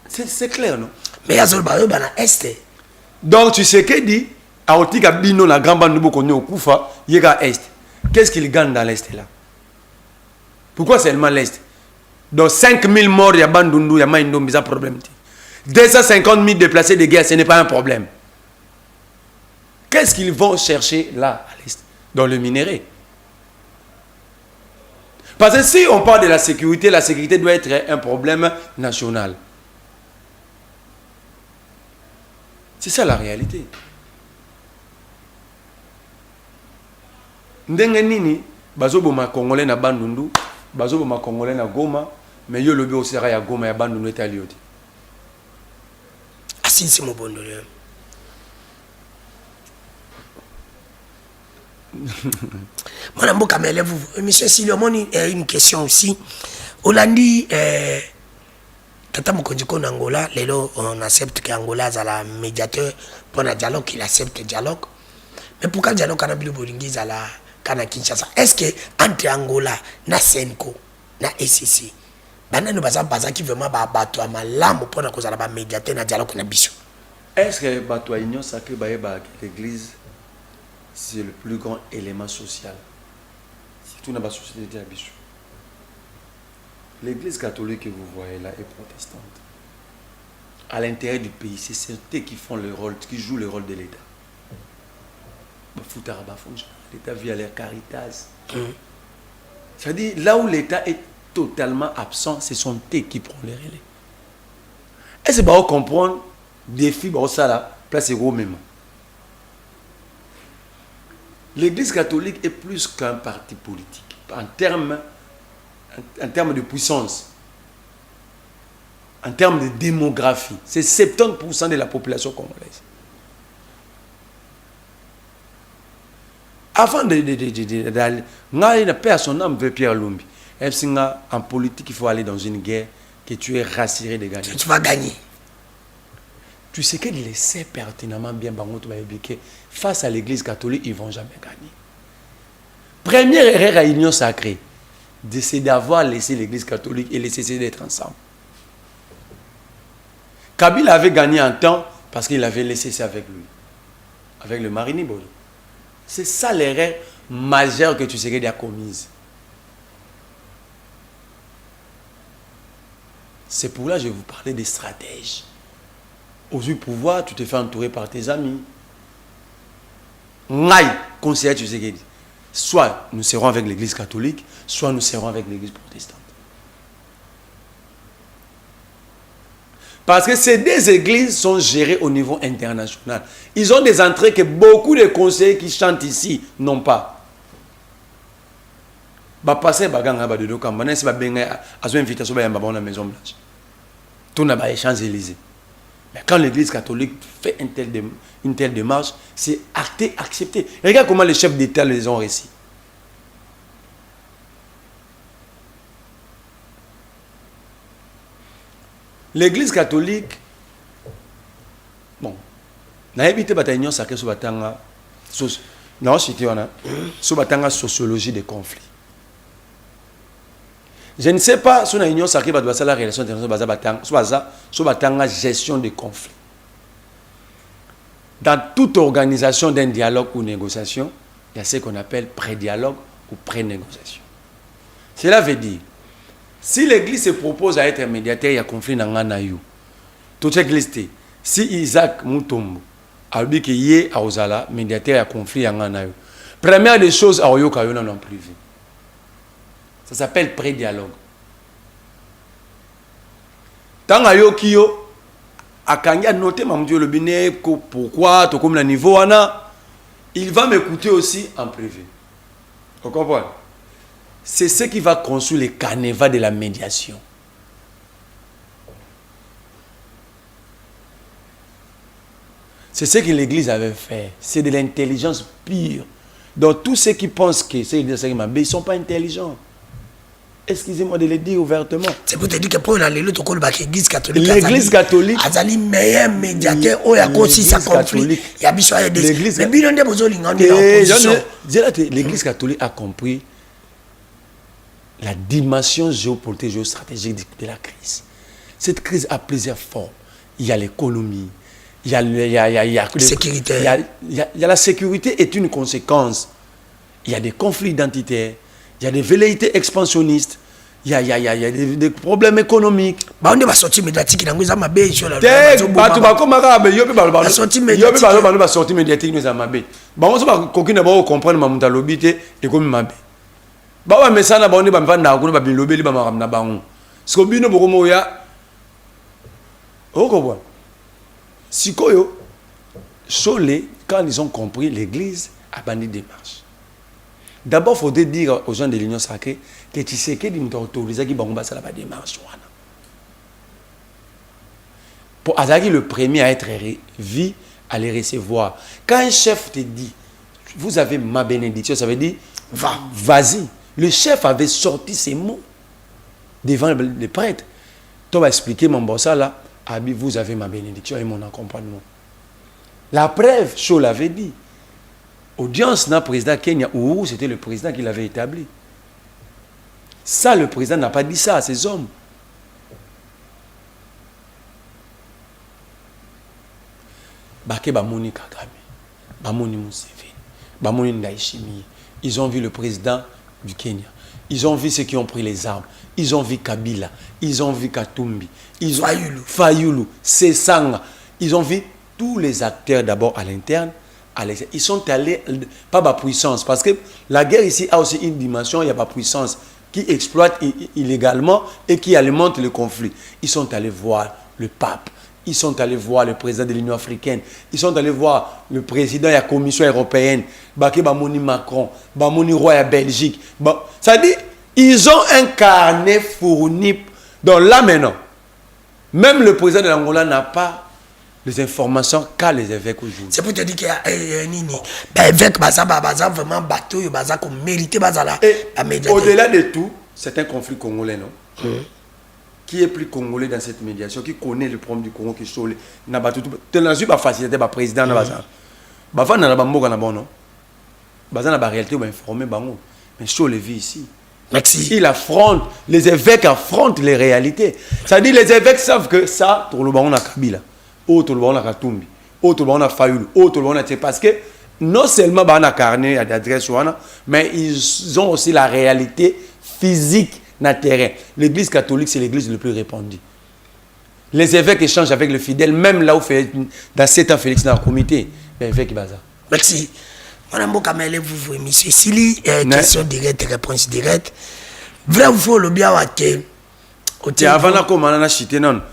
C'est clair, non? Mais il y a un est. Donc, tu sais qu'il dit, à Otika Bino, la grande bande de Bokoné au Koufa, il y a est. Qu'est-ce qu'il gagne dans l'est là? Pourquoi seulement l'est? Donc, 5000 morts, il y a Bandundu, il y a Maïndom, il y a un problème. 250 000 déplacés de guerre, ce n'est pas un problème. Qu'est-ce qu'ils vont chercher là, à l'est? Dans le minerai. Parce que si on parle de la sécurité doit être un problème national. C'est ça la réalité. Ndenge nini, bazoboma Congolais na Bandundu, bazoboma Congolais na Goma, mais yo lobi aussi ya Goma ya Bandundu etalioti. Assis c'est mon bon. Madame Bokamele, monsieur Silomoni, une question aussi. Hollandi, Tata Mokondiko en Angola, on accepte qu'Angola est la médiateur pour le dialogue, il accepte le dialogue. Mais pourquoi le dialogue a bilo Boringi à la Kinshasa? Est-ce que entre Angola, na Senko, na SCC, bana nous baza qui vraiment bato malamu pour na cause la médiateur na dialogue na biso? Est-ce que bato union sacrée l'église c'est le plus grand élément social? Surtout dans la société de Abissou. L'église catholique que vous voyez là est protestante. À l'intérieur du pays, c'est ceux qui font le rôle, qui jouent le rôle de l'État. L'État vit à l'air Caritas. C'est-à-dire, là où l'État est totalement absent, c'est son thé qui prend les relais. Et c'est pour comprendre défi, ça là, place gros même. L'église catholique est plus qu'un parti politique, en termes de puissance, en termes de démographie. C'est 70% de la population congolaise. Avant d'aller, n'a pas son âme veut Pierre Lumbi. En politique, il faut aller dans une guerre que tu es rassuré de gagner. Tu vas gagner. Tu sais qu'ils le savent pertinemment bien, face à l'église catholique, ils ne vont jamais gagner. Première erreur à l'union sacrée, c'est d'avoir laissé l'église catholique et laisser d'être ensemble. Kabila avait gagné en temps parce qu'il avait laissé ça avec lui, avec le Marini Bolo. C'est ça l'erreur majeure que tu sais qu'il a commise. C'est pour là que je vous parlais des stratèges. Aux du pouvoir, tu te fais entourer par tes amis. Ngaï, conseiller, tu sais qu'il dit. Soit nous serons avec l'église catholique, soit nous serons avec l'église protestante. Parce que ces deux églises sont gérées au niveau international. Ils ont des entrées que beaucoup de conseillers qui chantent ici n'ont pas. Bah passer baganga ba de dokamba, si ba benga azo invitation ba yamba na Maison Blanche. Tout n'a pas Champs-Élysées. Mais quand l'église catholique fait une telle démarche, c'est acté, accepté. Regarde comment les chefs d'État les ont réussi. L'église catholique, bon, n'a évité bataillon sacré sur batanga, Non, c'était on a. Sur la sociologie des conflits. Je ne sais pas si on a une union sacrée la relation internationale sur la gestion des conflits. Dans toute organisation d'un dialogue ou négociation, il y a ce qu'on appelle pré-dialogue ou pré-négociation. Cela veut dire, si l'Église se propose à être médiateur, il y a conflit dans l'Anayu. Toute l'Église, si Isaac Mutombo a dit qu'il y a Ozala, médiateur, il y a conflit dans l'Anayu. Première des choses, à Oyoka, il y a en privé. Ça s'appelle pré-dialogue. Tant que Yokiyo, à Kanya noté, le binet, pourquoi, tout comme le niveau, il va m'écouter aussi en privé. Vous comprenez? C'est ce qui va construire le carnaval de la médiation. C'est ce que l'Église avait fait. C'est de l'intelligence pure. Donc tous ceux qui pensent que c'est l'Église qui m'a ils ne sont pas intelligents. Excusez-moi de le dire ouvertement. C'est pour te dire que pour l'Église catholique, l'Église catholique, azali meilleur médiateur, il y a aussi sa conflit. Il y a besoin de l'Église. Mais bien on l'Église catholique a compris la dimension géopolitique, géostratégique de la crise. Cette crise a plusieurs formes. Il y a l'économie, il y a sécurité. Il y a la sécurité est une conséquence. Il y a des conflits identitaires. Il y a des velléités expansionnistes. Il y a des problèmes économiques. On va sortir médiatique dans les amabés. La sortie médiatique nous a mabé. On va comprendre que l'obité est comme mabé. Bah mais ça n'a pas de banda ko ba bilobeli ba maramna bango. Siko bino bokomo ya. Oko Sikoyo Solé, quand ils ont compris, l'Église a banni des marches. D'abord, il faudrait dire aux gens de l'Union sacrée que tu sais qu'ils nous autorisent qui bango ça la démarche. Pour Azaki le premier à être vu, à les recevoir. Quand un chef te dit, vous avez ma bénédiction, ça veut dire vas-y. Le chef avait sorti ces mots devant les prêtres. Tu vas expliquer mon bossa là, Abi, vous avez ma bénédiction et mon accompagnement. La preuve, Cho l'avait dit. Audience n'a président Kenya, ou c'était le président qui l'avait établi. Ça, le président n'a pas dit ça à ces hommes. Bake Bamoni Kagame, Bamoni Museveni, Bamoni Ndaishimi. Ils ont vu le président du Kenya. Ils ont vu ceux qui ont pris les armes. Ils ont vu Kabila. Ils ont vu Katumbi. Ils ont Fayulu, Sesanga. Ils ont vu tous les acteurs d'abord à l'interne. Ils sont allés, pas ma puissance, parce que la guerre ici a aussi une dimension, il n'y a pas puissance, qui exploite illégalement et qui alimente le conflit. Ils sont allés voir le pape. Ils sont allés voir le président de l'Union africaine. Ils sont allés voir le président de la Commission européenne. Bamoni Macron. Bamoni roi de Belgique. Ça dit, ils ont un carnet fourni. Donc là maintenant, même le président de l'Angola n'a pas les informations qu'a les évêques aujourd'hui. C'est pour te dire qu'il y a un évêque vraiment bateau, qui mérite la. Au-delà de tout, c'est un conflit congolais, non? Qui est plus congolais dans cette médiation, qui connaît le problème du Congo, qui est chaud. Tu n'as pas facilité le président. Mais chaud le vit ici. Merci. Il affronte, les évêques affrontent les réalités. Ça dit, les évêques savent que ça, tout le monde a Kabila, tout le monde a Katumbi, tout le monde a Fayulu, tout le monde a. Parce que non seulement on a carnet à l'adresse, mais ils ont aussi la réalité physique. Terrain. L'église catholique, c'est l'église le plus répandue. Les évêques échangent avec les fidèles, même là où dans 7 ans, Félix dans le comité. L'évêque Baza. Merci. Madame Bokamele, vous monsieur Sili, question directe, réponse directe. Vrai ou faux, le bien avant la commande, on a chité non.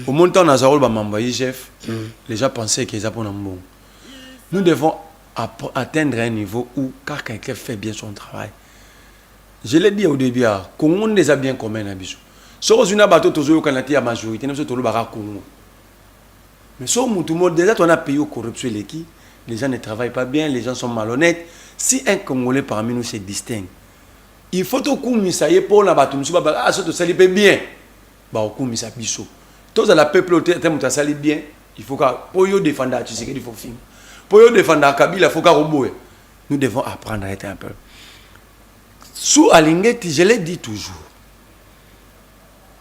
Au montant, on a Zarol Bamamba, chef. Les gens pensaient qu'ils avaient un bon. Nous devons atteindre un niveau où, quand quelqu'un fait bien son travail, je l'ai dit au début, le Congo n'est pas bien commun. Si on a bateau, la majorité, nous sommes tous Congo. Mais si on déjà on a payé aux corruption, les gens ne travaillent pas bien, les gens sont malhonnêtes. Si un Congolais parmi nous se distingue, il faut que nous soyons pour la bateau, nous soyons bien. Nous sommes tous à la peuple, bien. Il faut que pour défendre il faut film. Pour défendre Kabila, il faut que Nous devons apprendre à être un peu. Sous Alinguetti, je l'ai dit toujours,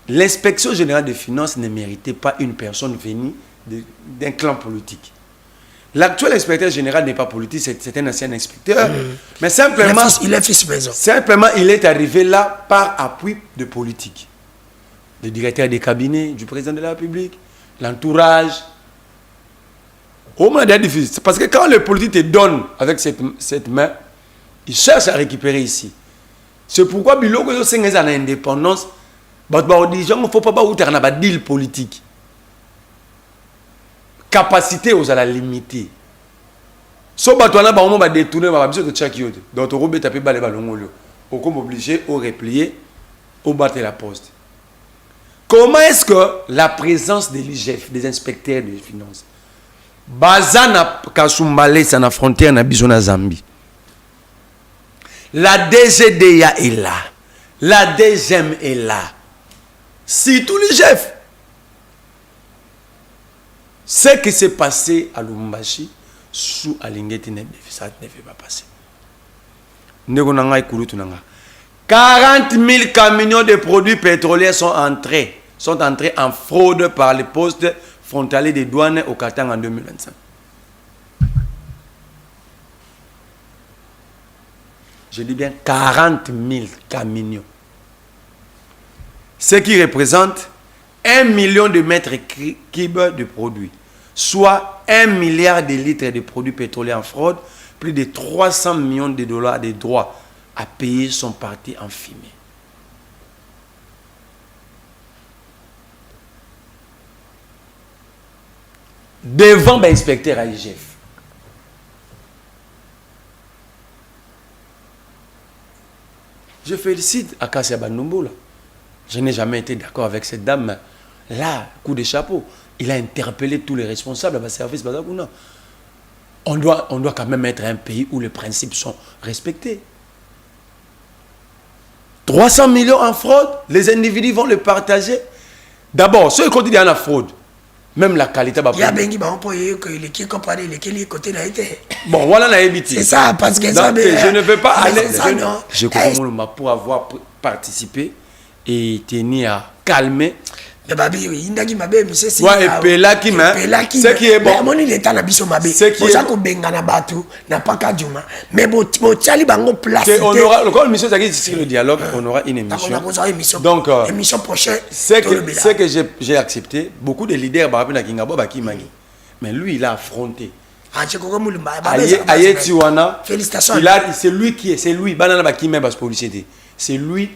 l'inspection générale des finances ne méritait pas une personne venue d'un clan politique. L'actuel inspecteur général n'est pas politique, c'est un ancien inspecteur. Mais simplement, il est fils maison. Simplement, il est arrivé là par appui de politique. Le directeur des cabinets du président de la République, l'entourage. Au moins, c'est difficile. Parce que quand le politique te donne avec cette main, il cherche à récupérer ici. C'est pourquoi, Biloko, c'est une indépendance. Il ne faut pas avoir un deal politique. Capacité aux à la limiter. So batwana ba on va détourner ma biso de chaque yode. Donc on va taper balé ballon au comme obligé au replier au battre la poste. Comment est-ce que la présence de l'IGF, des inspecteurs des finances, bazana Kasumbale ça na frontière na biso na Zambie. La DGDA est là. La DGM est là. Si tous les chefs. Ce qui s'est passé à Lubumbashi, sous Alinguetti, ça ne fait pas passer. 40 000 camions de produits pétroliers sont entrés en fraude par les postes frontaliers des douanes au Katanga en 2025. Je dis bien 40 000 camions. Ce qui représente 1 million de mètres cubes de produits, soit 1 milliard de litres de produits pétroliers en fraude, plus de 300 millions de dollars de droits à payer sont partis en fumée. Devant l'inspecteur à l'IGF. Je félicite Akassia Banumbola. Je n'ai jamais été d'accord avec cette dame. Là, coup de chapeau, il a interpellé tous les responsables de service. On doit quand même être un pays où les principes sont respectés. 300 millions en fraude, les individus vont le partager. D'abord, ceux qui disent la fraude, même la qualité. Il y a des gens qui comprennent les côtés été. Bon, voilà la évité. C'est ça, parce que ça. Je ne veux pas aller. Je comprends pour avoir participé et tenir à calmer. Mais babi, il n'a pas de monsieur. Ouais, et Pelaki, ce qui est bon. Mais il est en abysso mabe. Ce qui est bon. Bengana batu n'a pas qu'à Djuma. Mais bon, Tchali bango place. On aura, quand l'émission sur le dialogue, on aura une émission. Donc, émission prochaine. Ce que j'ai accepté, beaucoup de leaders, mais lui, il a affronté. Tiwana. Félicitations. C'est lui qui est, c'est lui, c'est lui,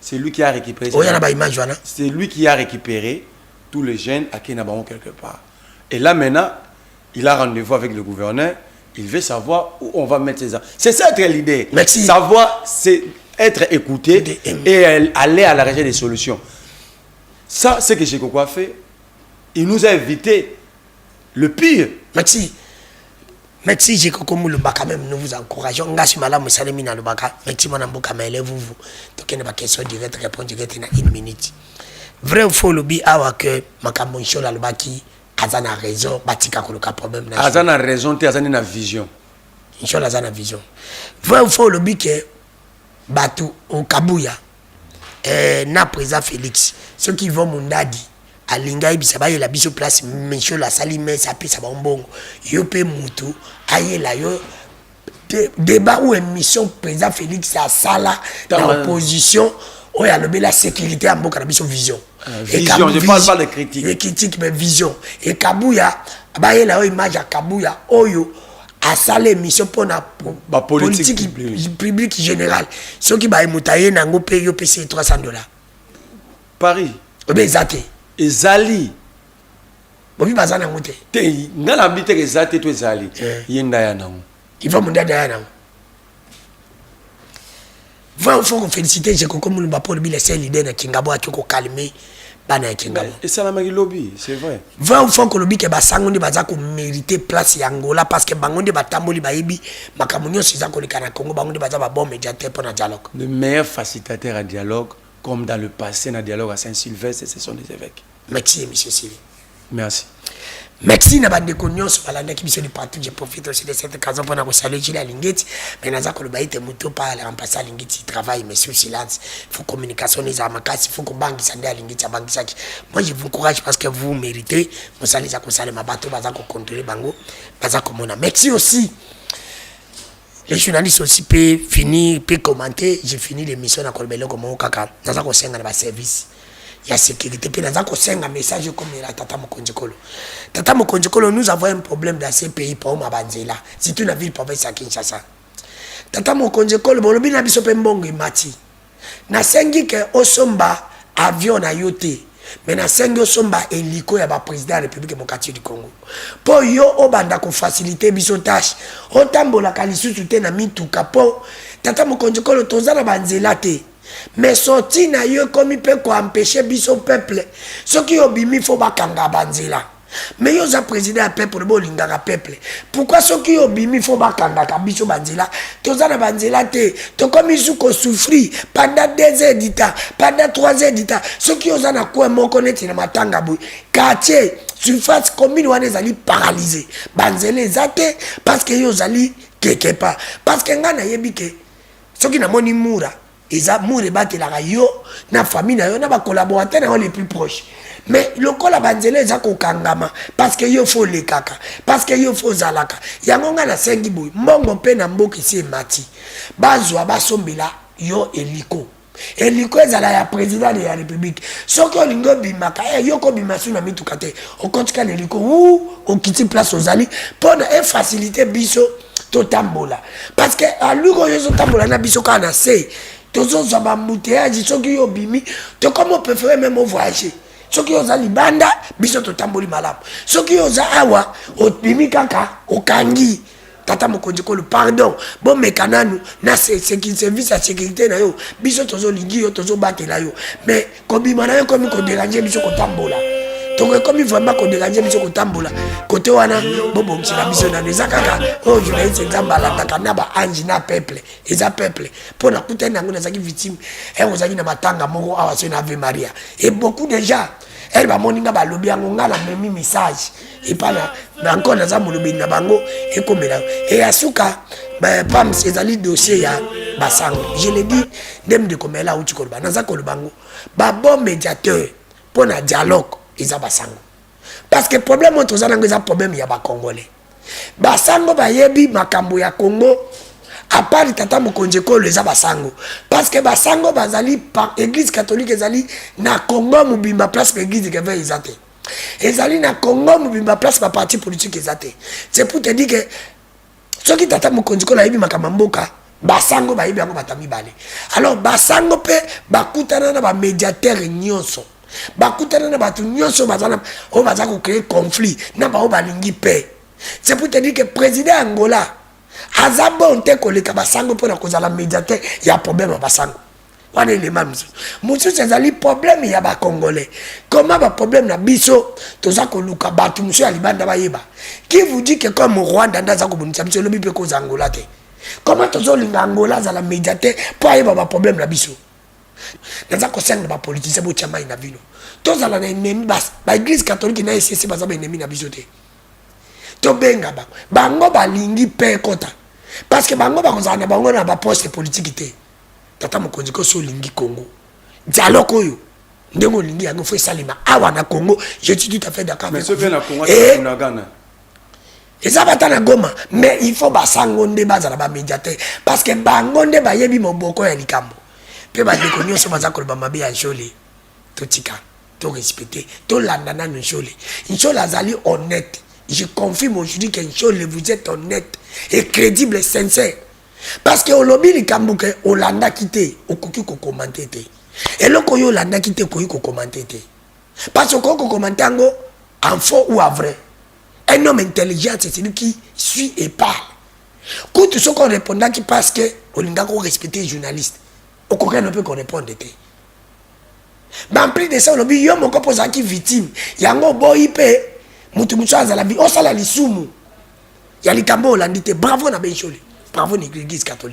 c'est lui qui a récupéré. C'est lui qui a récupéré tous les jeunes à Kenabaron quelque part. Et là maintenant, il a rendez-vous avec le gouverneur. Il veut savoir où on va mettre ses armes. C'est ça être l'idée. Savoir, c'est être écouté et aller à la recherche des solutions. Ça, c'est ce que Chekoko a fait. Il nous a évité le pire. Merci, Chekoko Moulumba, quand même, nous vous encourageons. Merci, madame Salemi Nalubaka. Merci, madame Boukama, élève-vous. Donc, il n'y a pas question directe, réponse directe dans une minute. Vrai ou faux, lobby, awa que Makamonsho Lalubaki, Azan a raison, Batika Koloka problème. Azan a raison, Azan a vision. Inch'Allah, Azan a vision. Vrai ou faux, lobby, que Batu, au Kabouya, na président Félix, ceux qui vont Mundadi, à Lingaï, Bissaba, il a bis sur place, monsieur la Salimé, ça pisse à Bambongo, Yopé Moutou, aïe la yo, débat ou émission président Félix à Sala, dans l'opposition, où il y a la sécurité à Mboka, la vision. Vision, je ne parle pas de critique. Les critiques, mais vision. Et Kabouya, bah, il y a la image à Kabouya, Oyo, à Sala, émission pour la politique publique générale. Ceux qui ont moutaillé, n'ont pas payé $300. Paris. Exactement. Ezali. Bobi bazana ngote. Te ngala bite ke zate to ezali. Yenda ya nango. Il va monter derrière nango. Faut féliciter Chekoko Moulumba pour le laisser l'idée na Kingabo a ko calmer bana Kingabo. Et ça la magi lobby, c'est vrai. Faut que lobby ke basangonde bazako mériter place ya Angola parce que bangonde batamboli bayebi makamunyo siza ko lekana Congo bangonde bazaba bon médiateur pour na dialogue. Le meilleur facilitateur à dialogue comme dans le passé, dans le dialogue à Saint-Sylvestre, ce sont les évêques. Merci, M. Sylvie. Merci. Merci na bande nyonso balanda ki biso de partout. Je profite aussi de cette occasion pour nous saluer Gilles Lingeti. Mais naza ko baite muto pa la remplacer Lingeti travail mais sur silence. Il faut communication les amakasi, il faut que banki sande Lingeti banki saki. Moi je vous encourage parce que vous méritez. Mo sali za ko sale mabato baza ko contrôler bango, baza ko mona. Merci aussi. Les journalistes aussi peut finir, peut commenter. J'ai fini l'émission à Kolbelo comme au kaka. Naza ko senga na service. Il y a sécurité. Puis naza ko senga message comme la Tata Mokonjikolo. Tata Mokonjikolo, nous avons un problème dans ces pays pour Mabanzela. C'est une ville province à Kinshasa. Tata Mokonjikolo, bon lobi na biso pe mbongo mati. Na sengi ke osomba avion na yote. Mais na sengi osomba hélico ya ba président de la République démocratique du Congo. Po yo obanda ko faciliter biso tâche. Otambola kalisusu te na mituka po Tata Mokonjikolo tozana banzela te. Mais sorti na yo comme il peut empêcher biso peuple. Ce qui obimi faut bakanga banzela. Mais yo za président peuple bo lingaka peuple. Pourquoi ce qui obimi faut bakanga biso banzela? Tozana banzela te. To comme ils ko souffrir pendant 2 heures d'ita, pendant 3 heures d'ita. Ce qui ozana ko mon connaître na matanga boy. Quartier, surface commune wana ezali paralysé. Banzela ezate parce que yo zali quelque part. Parce que ngana yebike. Ce qui na moni mura eza moure batelaka yo na famille na yo na ba collaborateur na les plus proches. Mais le col abanzele eza ko kangama parce que yo faut les kaka, parce que yo faut zalaka. Yango nga na sengi boy mbongo pe na mboki si mati. Bazwa basombela yo eliko. Eliko ezala ya président de la République. Soko lingo bimaka yo ko bimasu na mituka te. O kontika eliko ou o kiti place ozali pour na faciliter biso to tambola. Parce que à lui ko yo tambola na biso kana se tozo zaba mbouteillage soki yo bimi to comme on peut faire même au voyager soki yo za libanda biso to tamboli malamu soki yo za awa o bimi kaka o kangi Tata Mokonjikolo pardon bon mekananu na service à sécurité na yo biso tozo lingi yo tozo batela yo mais kobima na yo comme ko déranger biso ko tambola donc comme il vraiment ko déranger biso ko tambola côté wana bobo mtsina biso na neza kaka oh journaliste exemple la takana ba anji na peuple eza peuple pour na kutana ngona zaki victime et on zaki na matanga moko awa se na Ave Maria et beaucoup de gens elle va moninga ba lobi yango ngala memi message et pas na encore na za molobi na bango et comme là et asuka ba pam ezali dossier ya basango je le dis dem de comme là où tu kolba na za kolbango ba bon médiateur pour na dialogue eza basango parce que problème entre za nango eza problème ya ba congolais basango ba yebi makambo ya Congo à part Tata Mokonjikolo eza basango parce que basango bazali par église catholique ezali na Congo mubimba place église que veut ezate ezali na Congo mubimba place ba parti politique ezate c'est pour te dire que ce qui Tata Mokonjikolo yebi makambo mboka basango ba yebi yango batami bale alors basango pe bakutana na ba médiateur nyonso bakutana na batu nyonso bazana o bazako créer conflit na ba o balingi paix. C'est pour te dire que président Angola azabo nte koleka basango pona kozala médiateur ya problème basango wana ile mamzu musu ezali problème ya ba congolais comment ba problème na biso toza koluka batu musu ya libanda bayeba qui vous dit que comme Rwanda ndaza ko bonisa biso lobi pe ko Angola te comment tozo linga Angola za la médiateur pour ayeba ba problème na biso naza ko senga ba politicien bo chama ina vino toza la na ennemi ba église catholique na ECC baza ba ennemi na biso te to benga ba bango balingi pe kota parce que bango ba kozana bango na ba poste politique te Tata Mokonjikolo so lingi Congo dialogue oyo ndengo lingi yango fo salima awa na Congo je suis tout à fait d'accord mais ce bien na Congo c'est na Ghana et ça va na Goma mais il faut basango nde bazala ba médiateur parce que bango nde ba yebi moboko ya likambo pe ba dekonyo so baza ko ba mabe ya joli to tika to respecter to landana no joli inchola zali honnête. Je confirme aujourd'hui qu'un chose, vous êtes honnête et crédible et sincère. Parce que au lobby, les Kambouke, Olanda quitté, au cocu ko commenté. Et le koyo Olanda quitté, koyo ko commenté. Parce que ko commenté en faux ou en vrai. Un homme intelligent, c'est celui qui suit et parle. Quand tout ce qu'on répond, qui parce que Olinga ko respecter les journalistes, au coquin ne peut qu'on réponde. Mais en plus de ça, au lobby, il y a mon composant qui victime. Il y a un boy hyper. Mutu muchaza la vie osala lisumu ya likambo landite bravo na bencholi bravo ni église catholique.